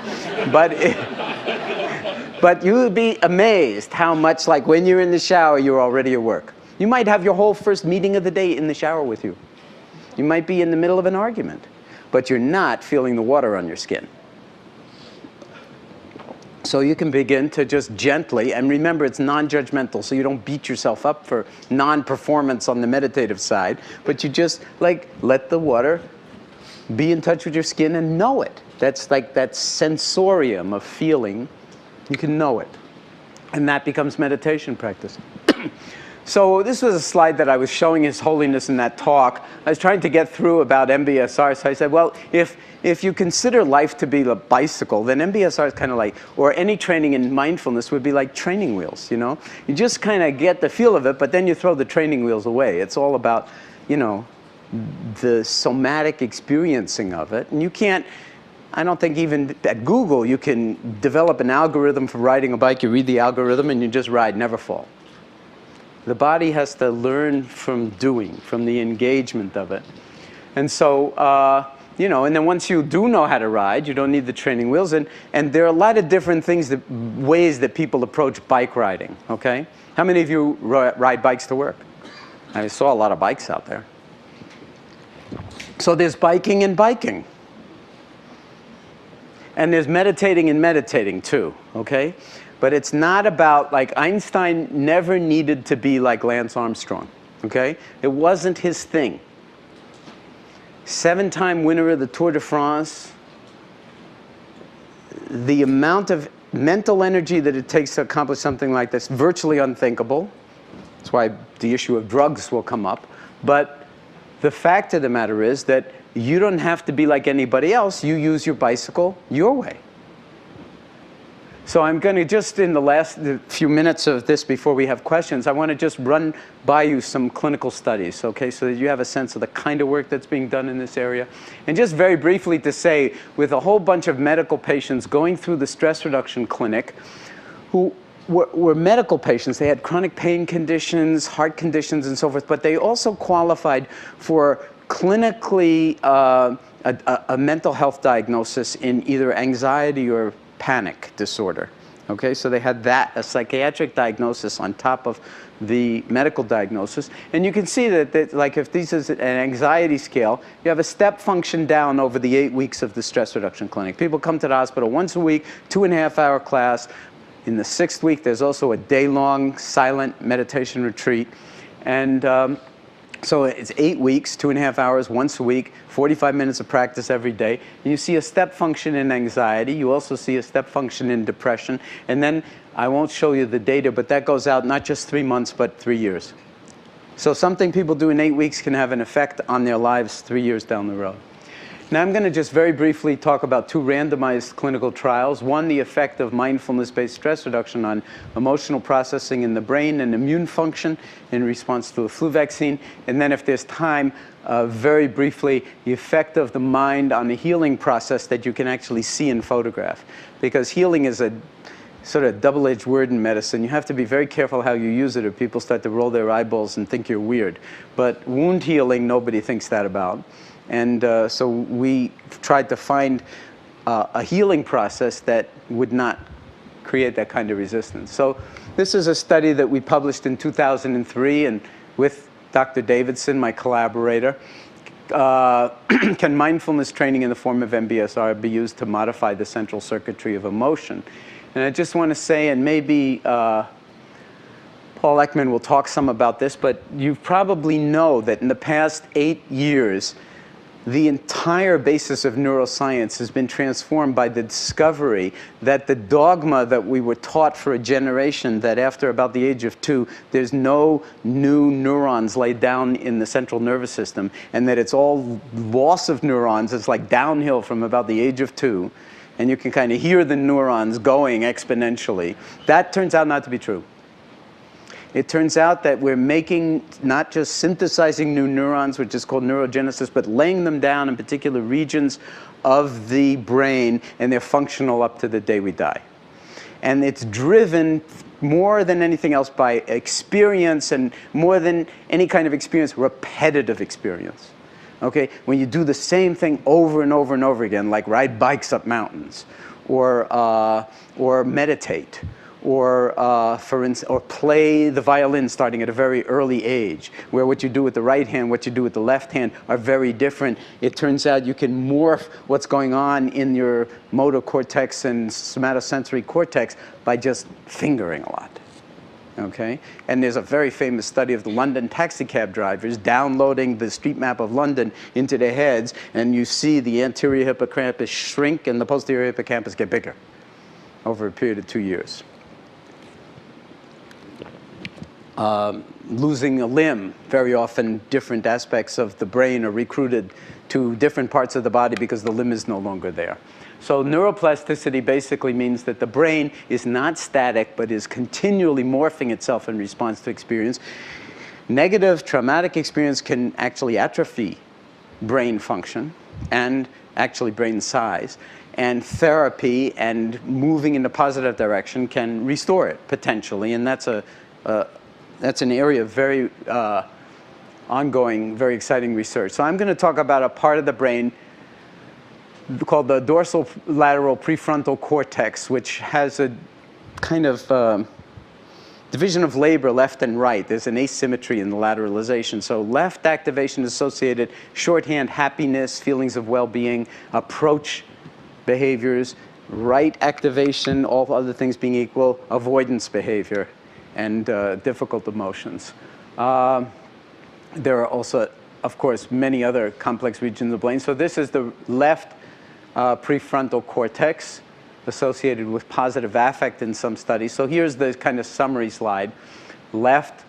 But you would be amazed how much, like when you're in the shower, you're already at work. You might have your whole first meeting of the day in the shower with you. You might be in the middle of an argument. but you're not feeling the water on your skin. So you can begin to just gently, and remember it's non-judgmental, so you don't beat yourself up for non-performance on the meditative side, but you just like let the water be in touch with your skin and know it. That's like that sensorium of feeling. You can know it. And that becomes meditation practice. So this was a slide that I was showing His Holiness in that talk. I was trying to get through about MBSR, so I said, well, if you consider life to be a bicycle, then MBSR is kind of like, or any training in mindfulness would be like training wheels, you know? You just kind of get the feel of it, but then you throw the training wheels away. It's all about, you know, the somatic experiencing of it. And you can't, I don't think even at Google you can develop an algorithm for riding a bike. You read the algorithm and you just ride, never fall. The body has to learn from doing, from the engagement of it. And so, you know, and then once you do know how to ride, you don't need the training wheels. And there are a lot of different things, ways that people approach bike riding, okay? How many of you ride bikes to work? I saw a lot of bikes out there. So there's biking and biking. And there's meditating and meditating too, okay? But it's not about, like, Einstein never needed to be like Lance Armstrong, okay? It wasn't his thing. 7-time winner of the Tour de France. The amount of mental energy that it takes to accomplish something like this, virtually unthinkable. That's why the issue of drugs will come up. But the fact of the matter is that you don't have to be like anybody else. You use your bicycle your way. So I'm going to just, in the last few minutes of this before we have questions, I want to just run by you some clinical studies, okay, so that you have a sense of the kind of work that's being done in this area. And just very briefly to say, with a whole bunch of medical patients going through the stress reduction clinic who were medical patients, they had chronic pain conditions, heart conditions, and so forth, but they also qualified for clinically a mental health diagnosis in either anxiety or panic disorder. Okay, so they had that, a psychiatric diagnosis on top of the medical diagnosis. And you can see that like if this is an anxiety scale, you have a step function down over the 8 weeks of the stress reduction clinic. People come to the hospital once a week, 2.5-hour class. In the 6th week, there's also a day-long silent meditation retreat. And so it's 8 weeks, 2.5 hours, once a week, 45 minutes of practice every day. And you see a step function in anxiety. You also see a step function in depression. And then I won't show you the data, but that goes out not just 3 months, but 3 years. So something people do in 8 weeks can have an effect on their lives 3 years down the road. Now I'm going to just very briefly talk about 2 randomized clinical trials. One, the effect of mindfulness-based stress reduction on emotional processing in the brain and immune function in response to a flu vaccine. And then if there's time, very briefly, the effect of the mind on the healing process that you can actually see and photograph. Because healing is a sort of double-edged word in medicine. You have to be very careful how you use it or people start to roll their eyeballs and think you're weird. But wound healing, nobody thinks that about. And so we tried to find a healing process that would not create that kind of resistance. So this is a study that we published in 2003 and with Dr. Davidson, my collaborator. Can mindfulness training in the form of MBSR be used to modify the central circuitry of emotion? And I just want to say, and maybe Paul Ekman will talk some about this, but you probably know that in the past 8 years, the entire basis of neuroscience has been transformed by the discovery that the dogma that we were taught for a generation, that after about the age of 2, there's no new neurons laid down in the central nervous system, and that it's all loss of neurons. It's like downhill from about the age of 2, and you can kind of hear the neurons going exponentially. That turns out not to be true. It turns out that we're making, not just synthesizing new neurons, which is called neurogenesis, but laying them down in particular regions of the brain, and they're functional up to the day we die. And it's driven more than anything else by experience, and more than any kind of experience, repetitive experience. Okay? When you do the same thing over and over and over again, like ride bikes up mountains, or meditate, or for instance, or play the violin starting at a very early age, where what you do with the right hand, what you do with the left hand are very different. It turns out you can morph what's going on in your motor cortex and somatosensory cortex by just fingering a lot. Okay? And there's a very famous study of the London taxicab drivers downloading the street map of London into their heads, and you see the anterior hippocampus shrink and the posterior hippocampus get bigger over a period of 2 years. Losing a limb, very often different aspects of the brain are recruited to different parts of the body because the limb is no longer there. So neuroplasticity basically means that the brain is not static, but is continually morphing itself in response to experience. Negative traumatic experience can actually atrophy brain function and actually brain size. And therapy and moving in a positive direction can restore it, potentially. And that's an area of very ongoing, very exciting research. So I'm going to talk about a part of the brain called the dorsal lateral prefrontal cortex, which has a kind of division of labor left and right. There's an asymmetry in the lateralization. So left activation is associated shorthand, happiness, feelings of well-being, approach behaviors. Right activation, all other things being equal, avoidance behavior and difficult emotions. There are also, of course, many other complex regions of the brain. So this is the left prefrontal cortex associated with positive affect in some studies. So here's the kind of summary slide. Left,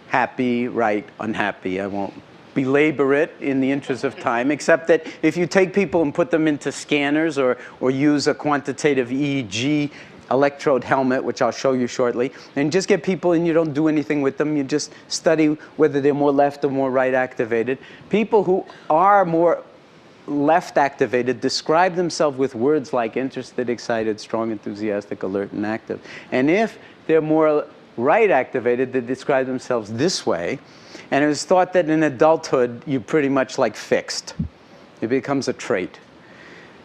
happy, right, unhappy. I won't belabor it in the interest of time, except that if you take people and put them into scanners or use a quantitative EEG electrode helmet, which I'll show you shortly, and just get people and you don't do anything with them, you just study whether they're more left or more right activated. People who are more left activated describe themselves with words like interested, excited, strong, enthusiastic, alert, and active. And if they're more right activated, they describe themselves this way. And it was thought that in adulthood, you're pretty much like fixed. It becomes a trait.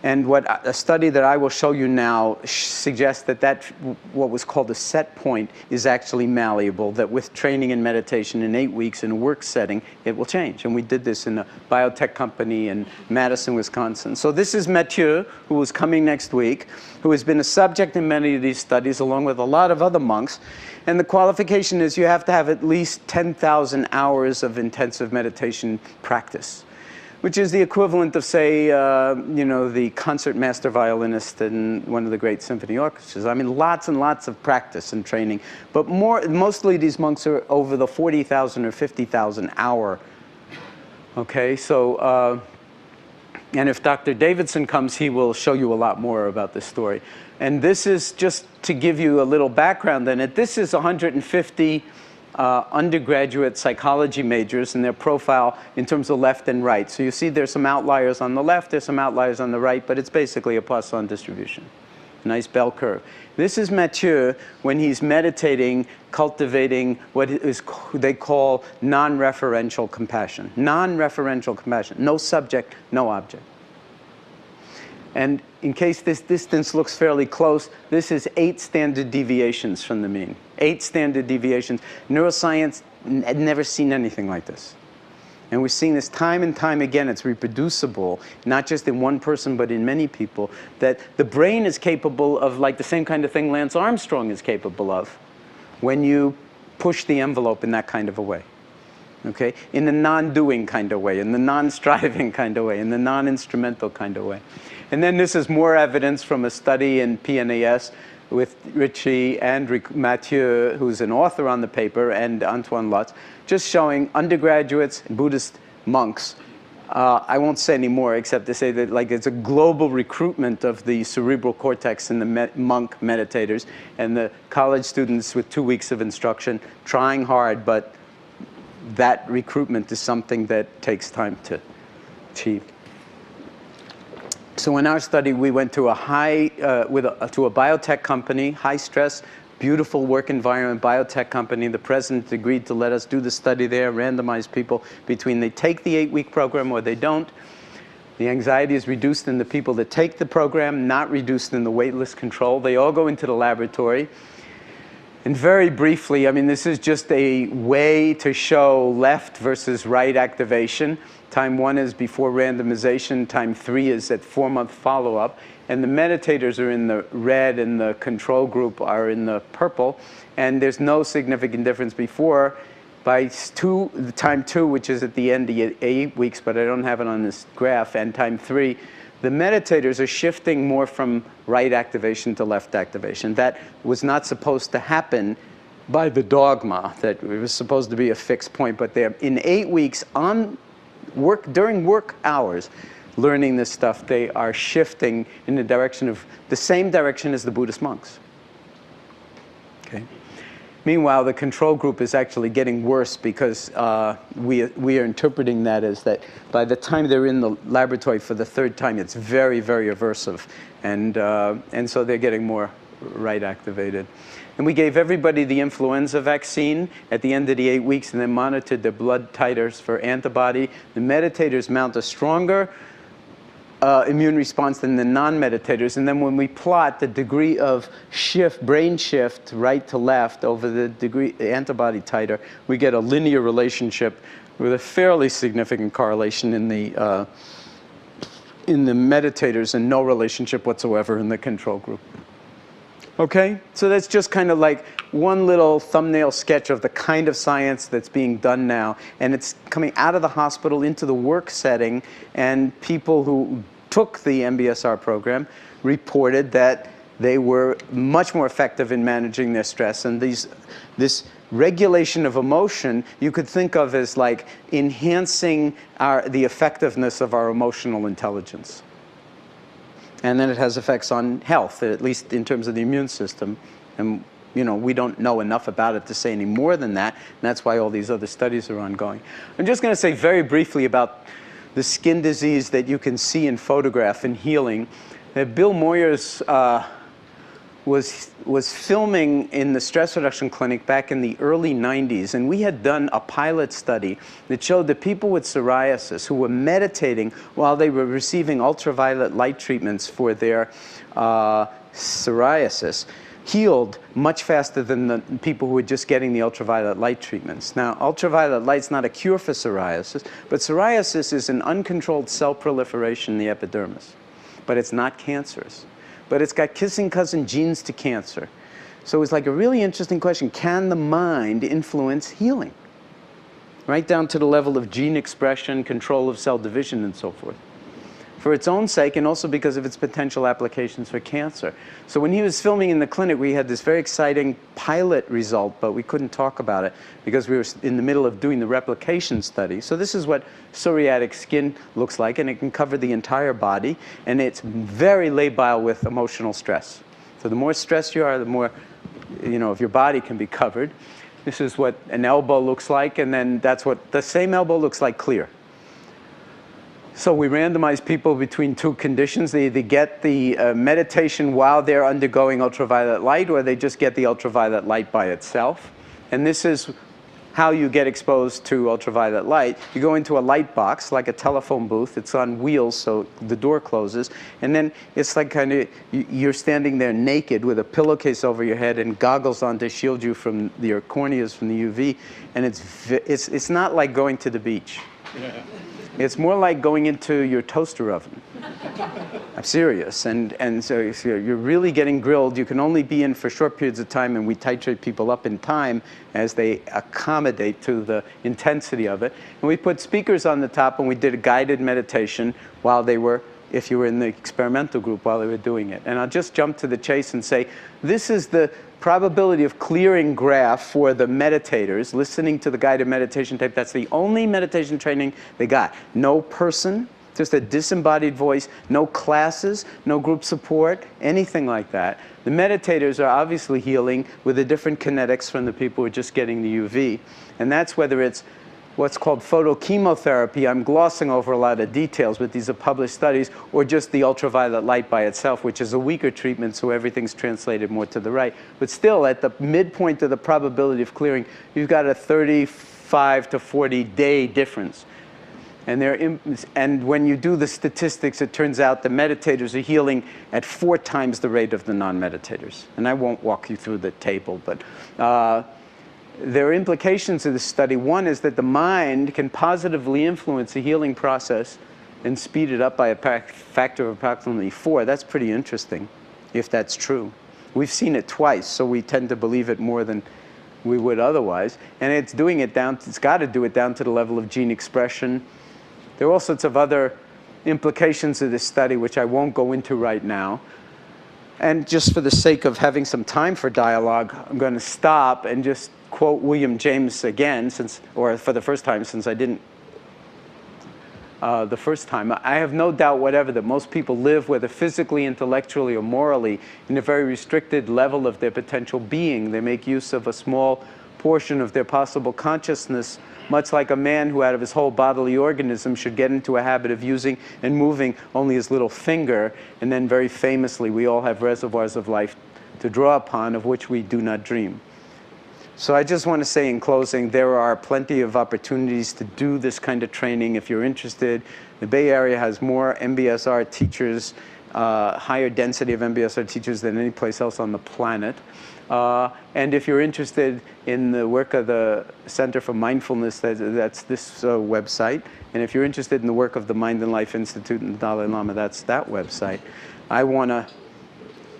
And a study that I will show you now suggests that what was called a set point is actually malleable, that with training and meditation in 8 weeks in a work setting, it will change. And we did this in a biotech company in Madison, Wisconsin. So this is Mathieu, who is coming next week, who has been a subject in many of these studies, along with a lot of other monks. And the qualification is you have to have at least 10,000 hours of intensive meditation practice, which is the equivalent of, say, the concert master violinist in one of the great symphony orchestras. I mean, lots and lots of practice and training. But mostly these monks are over the 40,000 or 50,000 hour. Okay, so, and if Dr. Davidson comes, he will show you a lot more about this story. And this is just to give you a little background in it. This is 150 undergraduate psychology majors and their profile in terms of left and right. So you see there's some outliers on the left, there's some outliers on the right, but it's basically a Poisson distribution. Nice bell curve. This is Mathieu when he's meditating, cultivating what they call non-referential compassion. Non-referential compassion. No subject, no object. And in case this distance looks fairly close, this is 8 standard deviations from the mean. 8 standard deviations. Neuroscience had never seen anything like this. And we're seeing this time and time again. It's reproducible, not just in one person, but in many people, that the brain is capable of like the same kind of thing Lance Armstrong is capable of when you push the envelope in that kind of a way. Okay? In the non-doing kind of way, in the non-striving kind of way, in the non-instrumental kind of way. And then this is more evidence from a study in PNAS with Richie and Mathieu, who's an author on the paper, and Antoine Lutz, just showing undergraduates and Buddhist monks. I won't say any more except to say that it's a global recruitment of the cerebral cortex in the monk meditators and the college students with 2 weeks of instruction, trying hard, but that recruitment is something that takes time to achieve. So in our study, we went to a biotech company, high stress, beautiful work environment, biotech company. The president agreed to let us do the study there, randomize people between they take the 8-week program or they don't. The anxiety is reduced in the people that take the program, not reduced in the waitlist control. They all go into the laboratory. And very briefly, I mean, this is just a way to show left versus right activation. Time 1 is before randomization. Time 3 is at 4-month follow-up. And the meditators are in the red and the control group are in the purple. And there's no significant difference before. By time 2, which is at the end of 8 weeks, but I don't have it on this graph, and time 3, the meditators are shifting more from right activation to left activation. That was not supposed to happen by the dogma, that it was supposed to be a fixed point, but they're in 8 weeks during work hours, learning this stuff, they are shifting in the direction of the same direction as the Buddhist monks. Okay. Meanwhile, the control group is actually getting worse because we are interpreting that as that by the time they're in the laboratory for the 3rd time, it's very, very aversive. And so they're getting more right activated. And we gave everybody the influenza vaccine at the end of the 8 weeks and then monitored their blood titers for antibody. The meditators mount a stronger immune response than the non-meditators. And then when we plot the degree of brain shift right to left over the degree antibody titer, we get a linear relationship with a fairly significant correlation in the meditators and no relationship whatsoever in the control group. Okay, so that's just kind of like one little thumbnail sketch of the kind of science that's being done now, and it's coming out of the hospital into the work setting, and people who took the MBSR program reported that they were much more effective in managing their stress, and this regulation of emotion you could think of as like enhancing the effectiveness of our emotional intelligence. And then it has effects on health, at least in terms of the immune system. And we don't know enough about it to say any more than that. And that's why all these other studies are ongoing. I'm just going to say very briefly about the skin disease that you can see in photograph and healing. Bill Moyers was filming in the stress reduction clinic back in the early 90s, and we had done a pilot study that showed that people with psoriasis who were meditating while they were receiving ultraviolet light treatments for their psoriasis healed much faster than the people who were just getting the ultraviolet light treatments. Now, ultraviolet light's not a cure for psoriasis, but psoriasis is an uncontrolled cell proliferation in the epidermis, but it's not cancerous. But it's got kissing cousin genes to cancer. So it's like a really interesting question. Can the mind influence healing? Right down to the level of gene expression, control of cell division, and so forth. For its own sake, and also because of its potential applications for cancer. So when he was filming in the clinic, we had this very exciting pilot result, but we couldn't talk about it because we were in the middle of doing the replication study. So this is what psoriatic skin looks like, and it can cover the entire body, and it's very labile with emotional stress. So the more stressed you are, the more, of your body can be covered. This is what an elbow looks like, and then that's what the same elbow looks like clear. So we randomize people between 2 conditions. They either get the meditation while they're undergoing ultraviolet light, or they just get the ultraviolet light by itself. And this is how you get exposed to ultraviolet light. You go into a light box, like a telephone booth. It's on wheels, so the door closes. And then it's like kind of, you're standing there naked with a pillowcase over your head and goggles on to shield you from your corneas from the UV. And it's not like going to the beach. Yeah. It's more like going into your toaster oven. I'm serious. And so you're really getting grilled. You can only be in for short periods of time, and we titrate people up in time as they accommodate to the intensity of it. And we put speakers on the top, and we did a guided meditation while they were, if you were in the experimental group, while they were doing it. And I'll just jump to the chase and say, this is the probability of clearing graph for the meditators listening to the guided meditation tape. That's the only meditation training they got. No person, just a disembodied voice, no classes, no group support, anything like that. The meditators are obviously healing with a different kinetics from the people who are just getting the UV. And that's whether it's what's called photochemotherapy. I'm glossing over a lot of details, but these are published studies, or just the ultraviolet light by itself, which is a weaker treatment, so everything's translated more to the right. But still, at the midpoint of the probability of clearing, you've got a 35 to 40 day difference. And when you do the statistics, it turns out the meditators are healing at 4 times the rate of the non-meditators. And I won't walk you through the table, but there are implications of this study. One is that the mind can positively influence the healing process and speed it up by a factor of approximately 4. That's pretty interesting, if that's true. We've seen it twice, so we tend to believe it more than we would otherwise. And it's doing it down, it's got to do it down to the level of gene expression. There are all sorts of other implications of this study, which I won't go into right now. And just for the sake of having some time for dialogue, I'm going to stop and just quote William James again, or for the first time, since I didn't the first time. I have no doubt whatever that most people live, whether physically, intellectually, or morally, in a very restricted level of their potential being. They make use of a small portion of their possible consciousness, much like a man who out of his whole bodily organism should get into a habit of using and moving only his little finger. And then very famously, we all have reservoirs of life to draw upon, of which we do not dream. So I just want to say in closing, there are plenty of opportunities to do this kind of training if you're interested. The Bay Area has more MBSR teachers, higher density of MBSR teachers than any place else on the planet. And if you're interested in the work of the Center for Mindfulness, that's this website. And if you're interested in the work of the Mind and Life Institute and the Dalai Lama, that's that website. I want to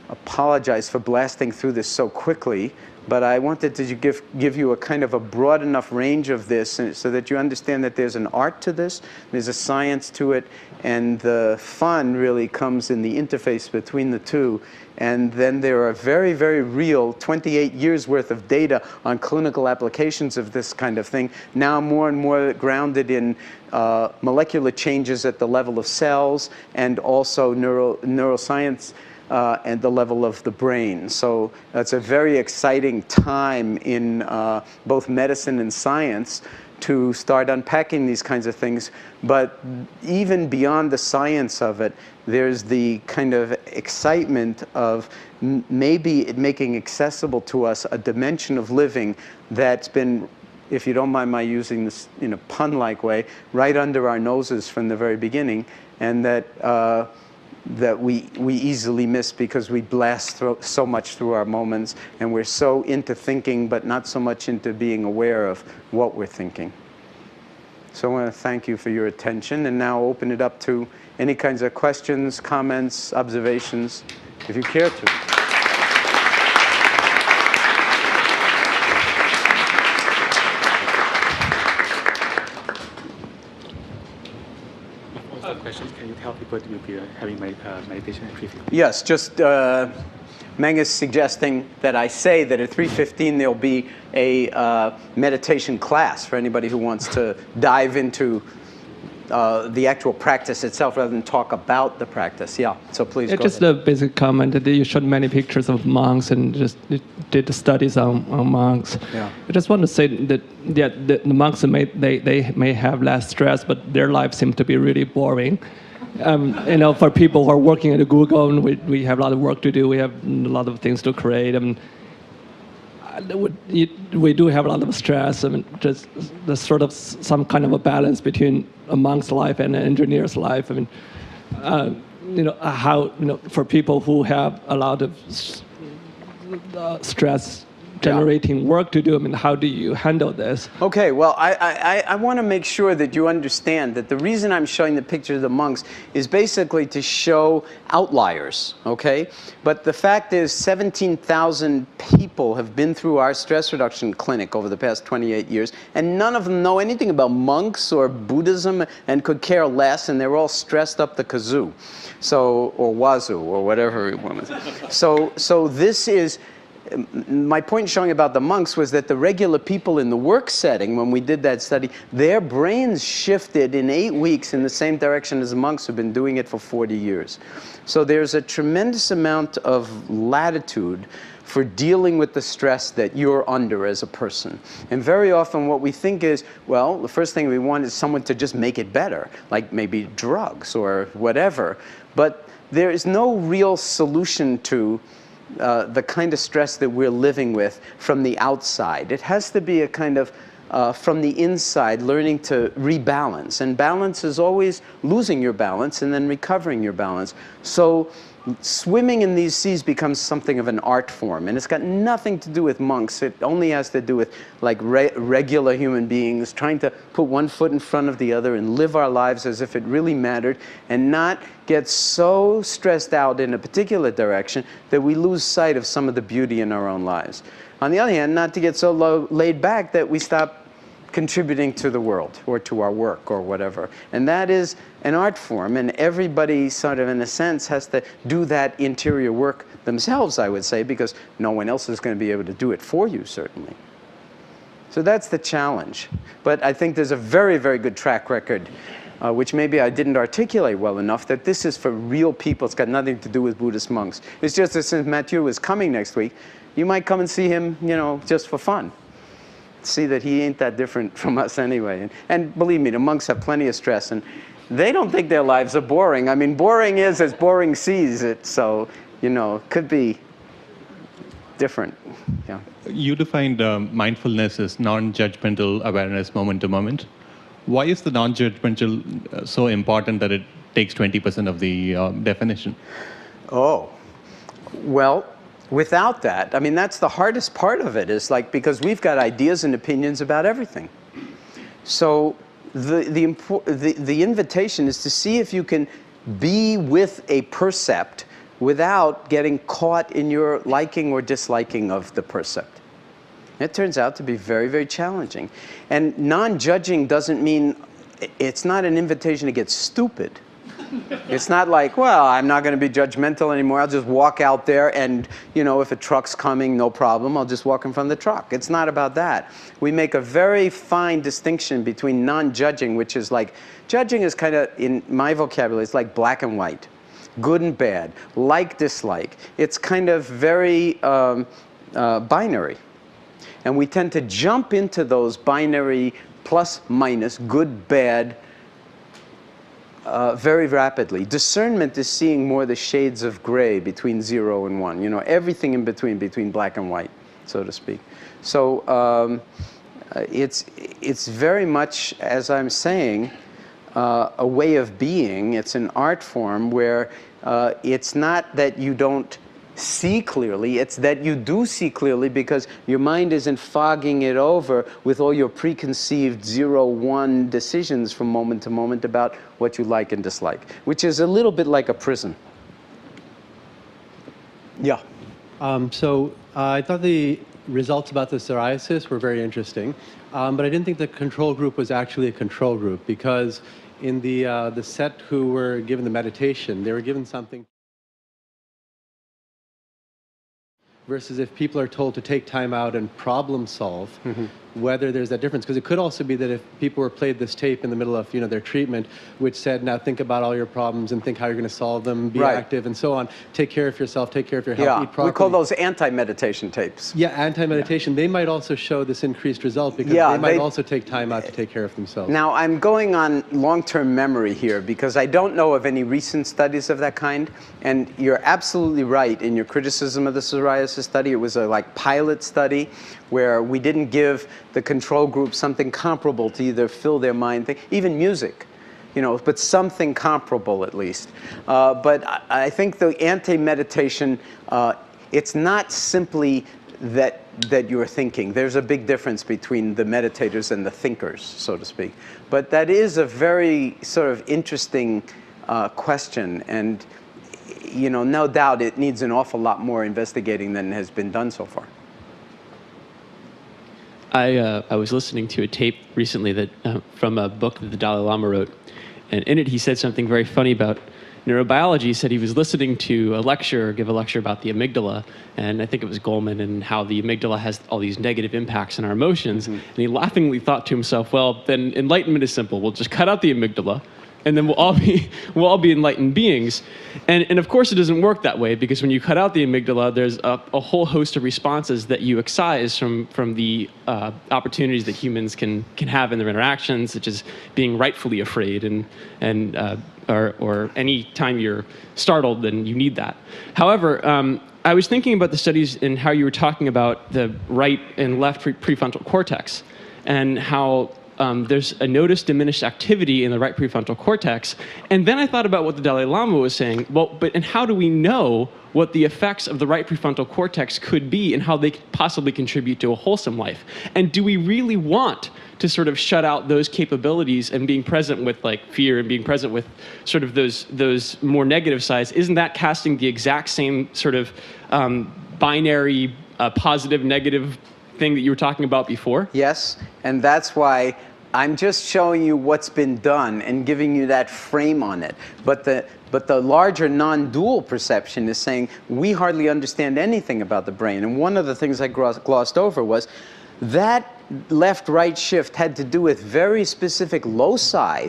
apologize for blasting through this so quickly, but I wanted to give you a kind of a broad enough range of this so that you understand that there's an art to this, there's a science to it, and the fun really comes in the interface between the two. And then there are very, very real 28 years worth of data on clinical applications of this kind of thing, now more and more grounded in molecular changes at the level of cells and also neuroscience and the level of the brain. So that's a very exciting time in both medicine and science to start unpacking these kinds of things. But even beyond the science of it, there's the kind of excitement of maybe making accessible to us a dimension of living that's been, if you don't mind my using this in a pun-like way, right under our noses from the very beginning, and that we easily miss because we blast so much through our moments, and we're so into thinking, but not so much into being aware of what we're thinking. So I want to thank you for your attention, and now open it up to any kinds of questions, comments, observations, if you care to. Questions. Can you tell people that you'll be having meditation at 3:15? Yes, just Meng is suggesting that I say that at 3:15 there'll be a meditation class for anybody who wants to dive into the actual practice itself rather than talk about the practice. Yeah, so please go just ahead. a basic comment that you showed many pictures of monks and just did the studies on monks. Yeah. I just want to say that the monks they may have less stress, but their lives seem to be really boring. For people who are working at Google, and we have a lot of work to do. We have a lot of things to create. We do have a lot of stress. Just there's sort of some kind of a balance between a monk's life and an engineer's life. For people who have a lot of stress generating work to do, how do you handle this? Okay, well, I want to make sure that you understand that the reason I'm showing the picture of the monks is basically to show outliers, okay? But the fact is 17,000 people have been through our stress reduction clinic over the past 28 years, and none of them know anything about monks or Buddhism and could care less, and they're all stressed up the kazoo, or wazoo, or whatever you want to say. So this is... My point showing about the monks was that the regular people in the work setting, when we did that study, their brains shifted in 8 weeks in the same direction as the monks who've been doing it for 40 years. So there's a tremendous amount of latitude for dealing with the stress that you're under as a person. And very often what we think is, well, the first thing we want is someone to just make it better, like maybe drugs or whatever. But there is no real solution to the kind of stress that we're living with from the outside. It has to be a kind of from the inside, learning to rebalance. And balance is always losing your balance and then recovering your balance. So swimming in these seas becomes something of an art form, and it's got nothing to do with monks. It only has to do with like regular human beings trying to put one foot in front of the other and live our lives as if it really mattered, and not get so stressed out in a particular direction that we lose sight of some of the beauty in our own lives. On the other hand, not to get so laid back that we stop contributing to the world or to our work or whatever. And that is an art form, and everybody sort of in a sense has to do that interior work themselves, I would say, because no one else is going to be able to do it for you, certainly. So that's the challenge. But I think there's a very, very good track record, which maybe I didn't articulate well enough, that this is for real people. It's got nothing to do with Buddhist monks. It's just that since Mathieu is coming next week, you might come and see him, you know, just for fun. See that he ain't that different from us anyway. And believe me, the monks have plenty of stress, and they don't think their lives are boring. I mean, boring is as boring sees it, so, you know, it could be different. Yeah. You defined mindfulness as non-judgmental awareness moment to moment. Why is the non-judgmental so important that it takes 20% of the definition? Oh, well, without that, I mean, that's the hardest part of it, is like, because we've got ideas and opinions about everything. So the invitation is to see if you can be with a percept without getting caught in your liking or disliking of the percept. It turns out to be very, very challenging. And non-judging doesn't mean, it's not an invitation to get stupid. It's not like, well, I'm not going to be judgmental anymore. I'll just walk out there and, you know, if a truck's coming, no problem. I'll just walk in front of the truck. It's not about that. We make a very fine distinction between non-judging, which is like, judging is kind of, in my vocabulary, it's like black and white, good and bad, like, dislike. It's kind of very binary. And we tend to jump into those binary plus, minus, good, bad, very rapidly. Discernment is seeing more the shades of gray between 0 and 1. You know, everything in between black and white, so to speak. So it's very much, as I'm saying, a way of being. It's an art form where it's not that you don't see clearly, it's that you do see clearly because your mind isn't fogging it over with all your preconceived 0-1 decisions from moment to moment about what you like and dislike, which is a little bit like a prison. Yeah. So I thought the results about the psoriasis were very interesting, but I didn't think the control group was actually a control group, because in the set who were given the meditation, they were given something. Versus if people are told to take time out and problem solve, whether there's that difference. Because it could also be that if people were played this tape in the middle of, you know, their treatment, which said, now think about all your problems and think how you're going to solve them, be active and so on, take care of yourself, take care of your health, eat properly. We call those anti-meditation tapes. Yeah, anti-meditation. They might also show this increased result because they might also take time out to take care of themselves. Now, I'm going on long-term memory here because I don't know of any recent studies of that kind. And you're absolutely right in your criticism of the psoriasis study. It was a like pilot study where we didn't give the control group something comparable to either fill their mind, even music, you know, but something comparable at least. But I think the anti-meditation, it's not simply that you're thinking. There's a big difference between the meditators and the thinkers, so to speak. But that is a very sort of interesting question, and you know, no doubt it needs an awful lot more investigating than has been done so far. I was listening to a tape recently that from a book that the Dalai Lama wrote, and in it he said something very funny about neurobiology. He said he was listening to give a lecture about the amygdala, and I think it was Goleman, and how the amygdala has all these negative impacts on our emotions. And he laughingly thought to himself, well, then enlightenment is simple. We'll just cut out the amygdala, and then we'll all be enlightened beings. And of course it doesn't work that way, because when you cut out the amygdala, there's a whole host of responses that you excise from the opportunities that humans can have in their interactions, such as being rightfully afraid or any time you're startled, then you need that. However, I was thinking about the studies and how you were talking about the right and left prefrontal cortex. and how there's a noticed diminished activity in the right prefrontal cortex. And then I thought about what the Dalai Lama was saying. Well, and how do we know what the effects of the right prefrontal cortex could be and how they could possibly contribute to a wholesome life? And do we really want to sort of shut out those capabilities and being present with like fear and being present with sort of those more negative sides? Isn't that casting the exact same sort of binary positive, negative thing that you were talking about before? Yes, and that's why I'm just showing you what's been done and giving you that frame on it. But the larger non-dual perception is saying we hardly understand anything about the brain. And one of the things I glossed over was that left-right shift had to do with very specific loci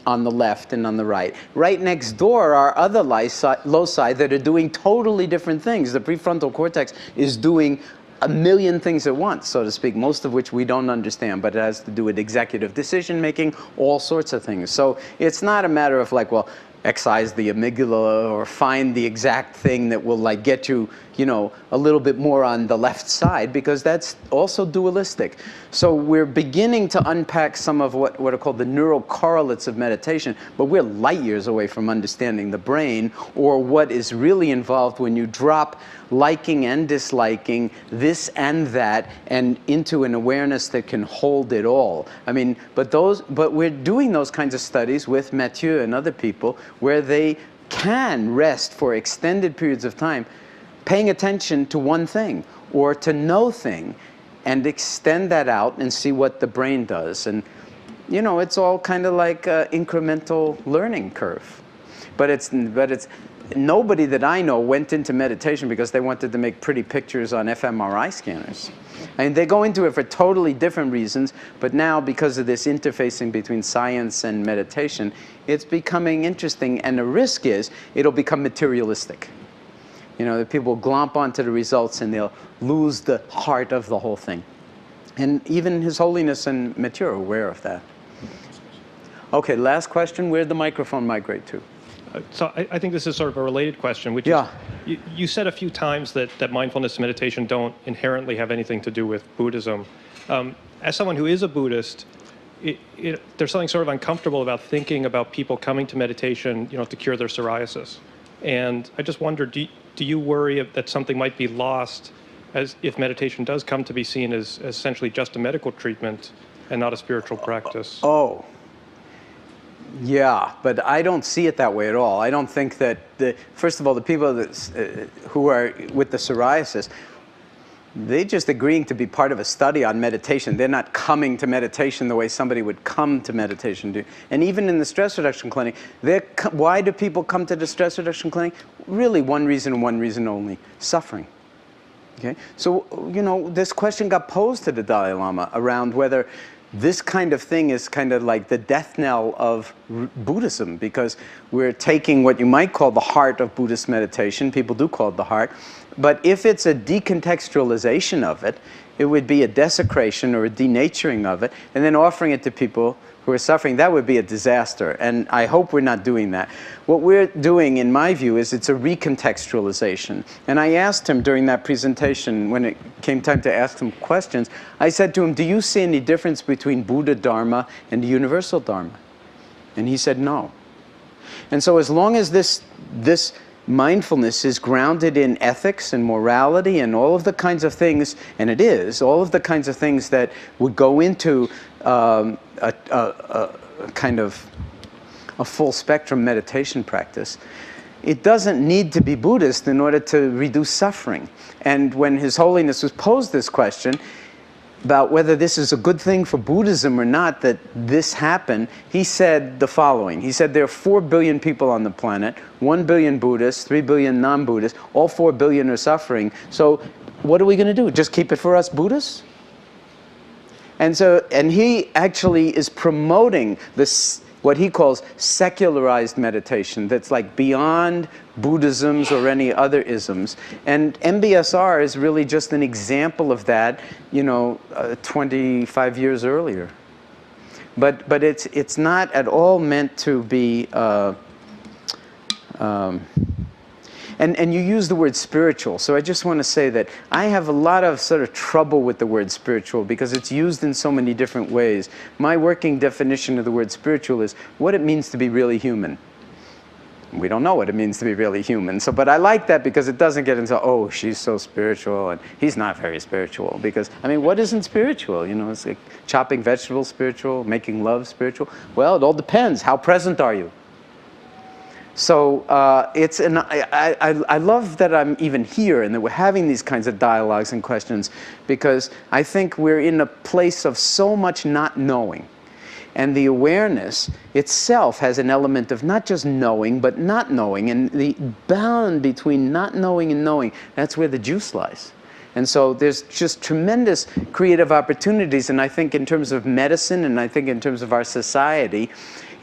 on the left and on the right. Right next door are other loci that are doing totally different things. The prefrontal cortex is doing a million things at once, so to speak, most of which we don't understand, but it has to do with executive decision making, all sorts of things. So it's not a matter of like, well, excise the amygdala or find the exact thing that will like get you, a little bit more on the left side, because that's also dualistic. So we're beginning to unpack some of what are called the neural correlates of meditation, but we're light years away from understanding the brain or what is really involved when you drop liking and disliking, this and that, and into an awareness that can hold it all. I mean, but we're doing those kinds of studies with Mathieu and other people where they can rest for extended periods of time paying attention to one thing or to no thing and extend that out and see what the brain does. And, it's all kind of like an incremental learning curve. But it's nobody that I know went into meditation because they wanted to make pretty pictures on fMRI scanners. I mean, they go into it for totally different reasons, but now because of this interfacing between science and meditation, it's becoming interesting, and the risk is it'll become materialistic. That people glomp onto the results and they'll lose the heart of the whole thing. And even His Holiness and Mathieu are aware of that. Okay, last question. Where'd the microphone migrate to? So I think this is sort of a related question, which is, you said a few times that mindfulness and meditation don't inherently have anything to do with Buddhism. As someone who is a Buddhist, there's something sort of uncomfortable about thinking about people coming to meditation, to cure their psoriasis. And I just wonder, do you worry that something might be lost as if meditation does come to be seen as essentially just a medical treatment and not a spiritual practice? Oh. Yeah, but I don't see it that way at all. I don't think that, first of all, the people who are with the psoriasis, they're just agreeing to be part of a study on meditation. They're not coming to meditation the way somebody would come to meditation. And even in the stress reduction clinic, why do people come to the stress reduction clinic? Really one reason and one reason only: suffering. Okay? So, this question got posed to the Dalai Lama around whether this kind of thing is kind of like the death knell of Buddhism, because we're taking what you might call the heart of Buddhist meditation. People do call it the heart. But if it's a decontextualization of it, it would be a desecration or a denaturing of it, and then offering it to people who are suffering. That would be a disaster, and I hope we're not doing that. What we're doing, in my view, is it's a recontextualization. And I asked him during that presentation, when it came time to ask him questions, I said to him, do you see any difference between Buddha Dharma and the universal Dharma? And he said no. And so as long as this mindfulness is grounded in ethics and morality and all of the kinds of things, and it is, all of the kinds of things that would go into a kind of a full spectrum meditation practice, it doesn't need to be Buddhist in order to reduce suffering. And when His Holiness was posed this question about whether this is a good thing for Buddhism or not that this happened, he said the following. He said there are 4 billion people on the planet, 1 billion Buddhists, 3 billion non-Buddhists, all 4 billion are suffering. So what are we going to do? Just keep it for us Buddhists? And he actually is promoting this, what he calls secularized meditation, that's like beyond Buddhisms or any other isms. And MBSR is really just an example of that, 25 years earlier. But it's not at all meant to be, And you use the word spiritual, so I just want to say that I have a lot of sort of trouble with the word spiritual because it's used in so many different ways. My working definition of the word spiritual is what it means to be really human. We don't know what it means to be really human. So, but I like that because it doesn't get into, oh, she's so spiritual and he's not very spiritual. Because, I mean, what isn't spiritual? You know, it's like chopping vegetables spiritual, making love spiritual. Well, it all depends. How present are you? So I love that I'm even here and that we're having these kinds of dialogues and questions because I think we're in a place of so much not knowing. And the awareness itself has an element of not just knowing, but not knowing. And the bound between not knowing and knowing, that's where the juice lies. And so there's just tremendous creative opportunities. And I think in terms of medicine, and I think in terms of our society,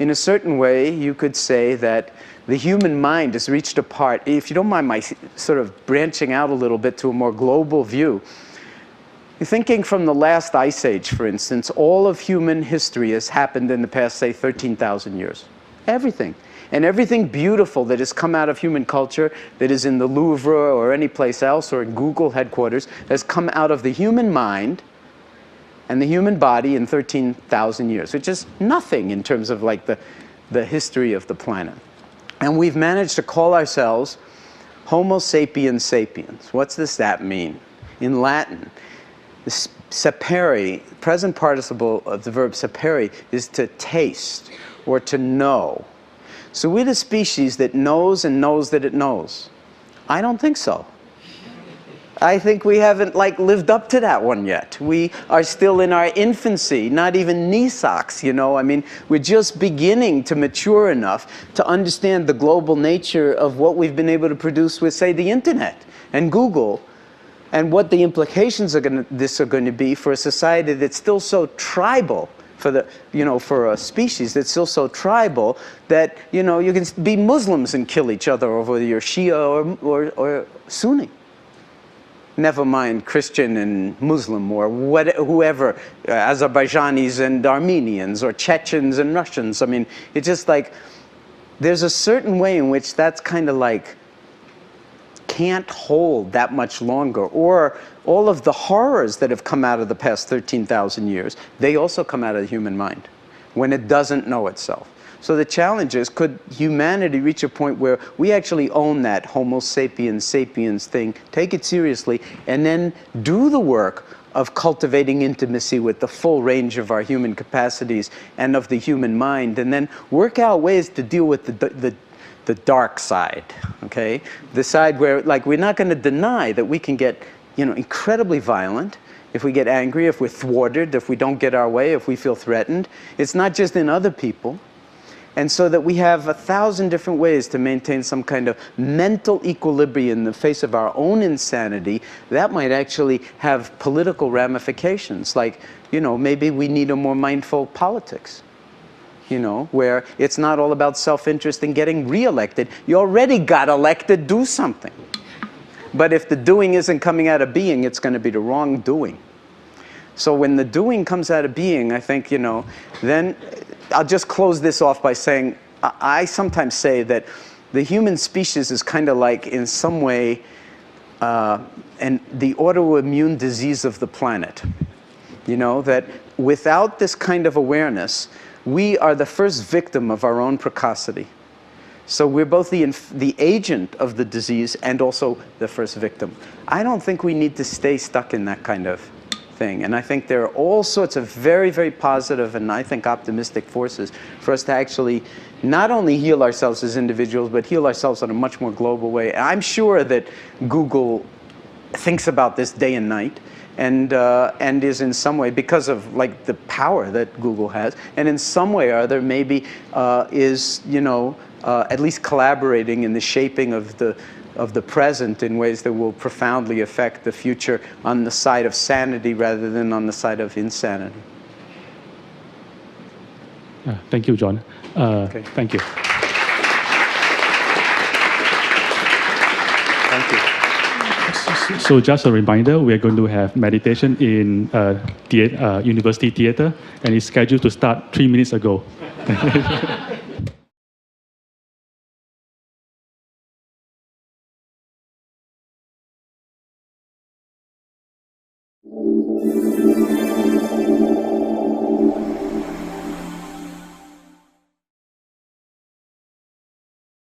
in a certain way, you could say that the human mind has reached a part, if you don't mind my sort of branching out a little bit to a more global view, thinking from the last ice age, for instance, all of human history has happened in the past, say, 13,000 years. Everything. And everything beautiful that has come out of human culture, that is in the Louvre or any place else, or in Google headquarters, has come out of the human mind and the human body in 13,000 years, which is nothing in terms of like the history of the planet. And we've managed to call ourselves Homo sapiens sapiens. What does that mean? In Latin, sapere, present participle of the verb sapere, is to taste or to know. So we're the species that knows and knows that it knows. I don't think so. I think we haven't lived up to that one yet. We are still in our infancy, not even knee socks, you know. I mean, we're just beginning to mature enough to understand the global nature of what we've been able to produce with, say, the internet and Google, and what the implications of this are going to be for a society that's still so tribal, for a species that's still so tribal that, you know, you can be Muslims and kill each other over whether you're Shia or Sunni. Never mind Christian and Muslim or whoever, Azerbaijanis and Armenians or Chechens and Russians. I mean, it's just like, there's a certain way in which that's kind of like, can't hold that much longer. Or all of the horrors that have come out of the past 13,000 years, they also come out of the human mind when it doesn't know itself. So the challenge is, could humanity reach a point where we actually own that Homo sapiens sapiens thing, take it seriously, and then do the work of cultivating intimacy with the full range of our human capacities and of the human mind, and then work out ways to deal with the dark side, okay? The side where, like, we're not going to deny that we can get, you know, incredibly violent if we get angry, if we're thwarted, if we don't get our way, if we feel threatened. It's not just in other people. And so that we have 1,000 different ways to maintain some kind of mental equilibrium in the face of our own insanity. That might actually have political ramifications. Like, you know, maybe we need a more mindful politics. You know, where it's not all about self-interest and getting re-elected. You already got elected, do something. But if the doing isn't coming out of being, it's going to be the wrong doing. So when the doing comes out of being, I think, you know, then I'll just close this off by saying, I sometimes say that the human species is kind of like, in some way, and the autoimmune disease of the planet. You know, that without this kind of awareness, we are the first victim of our own precocity. So we're both the agent of the disease and also the first victim. I don't think we need to stay stuck in that kind of thing. And I think there are all sorts of very, very positive and I think optimistic forces for us to actually not only heal ourselves as individuals, but heal ourselves in a much more global way. I'm sure that Google thinks about this day and night. And is in some way, because of like the power that Google has, and in some way or other maybe is, you know, at least collaborating in the shaping of the present in ways that will profoundly affect the future on the side of sanity rather than on the side of insanity. Thank you, Jon. Okay. Thank you. Thank you. So just a reminder, we are going to have meditation in University Theater, and it's scheduled to start 3 minutes ago.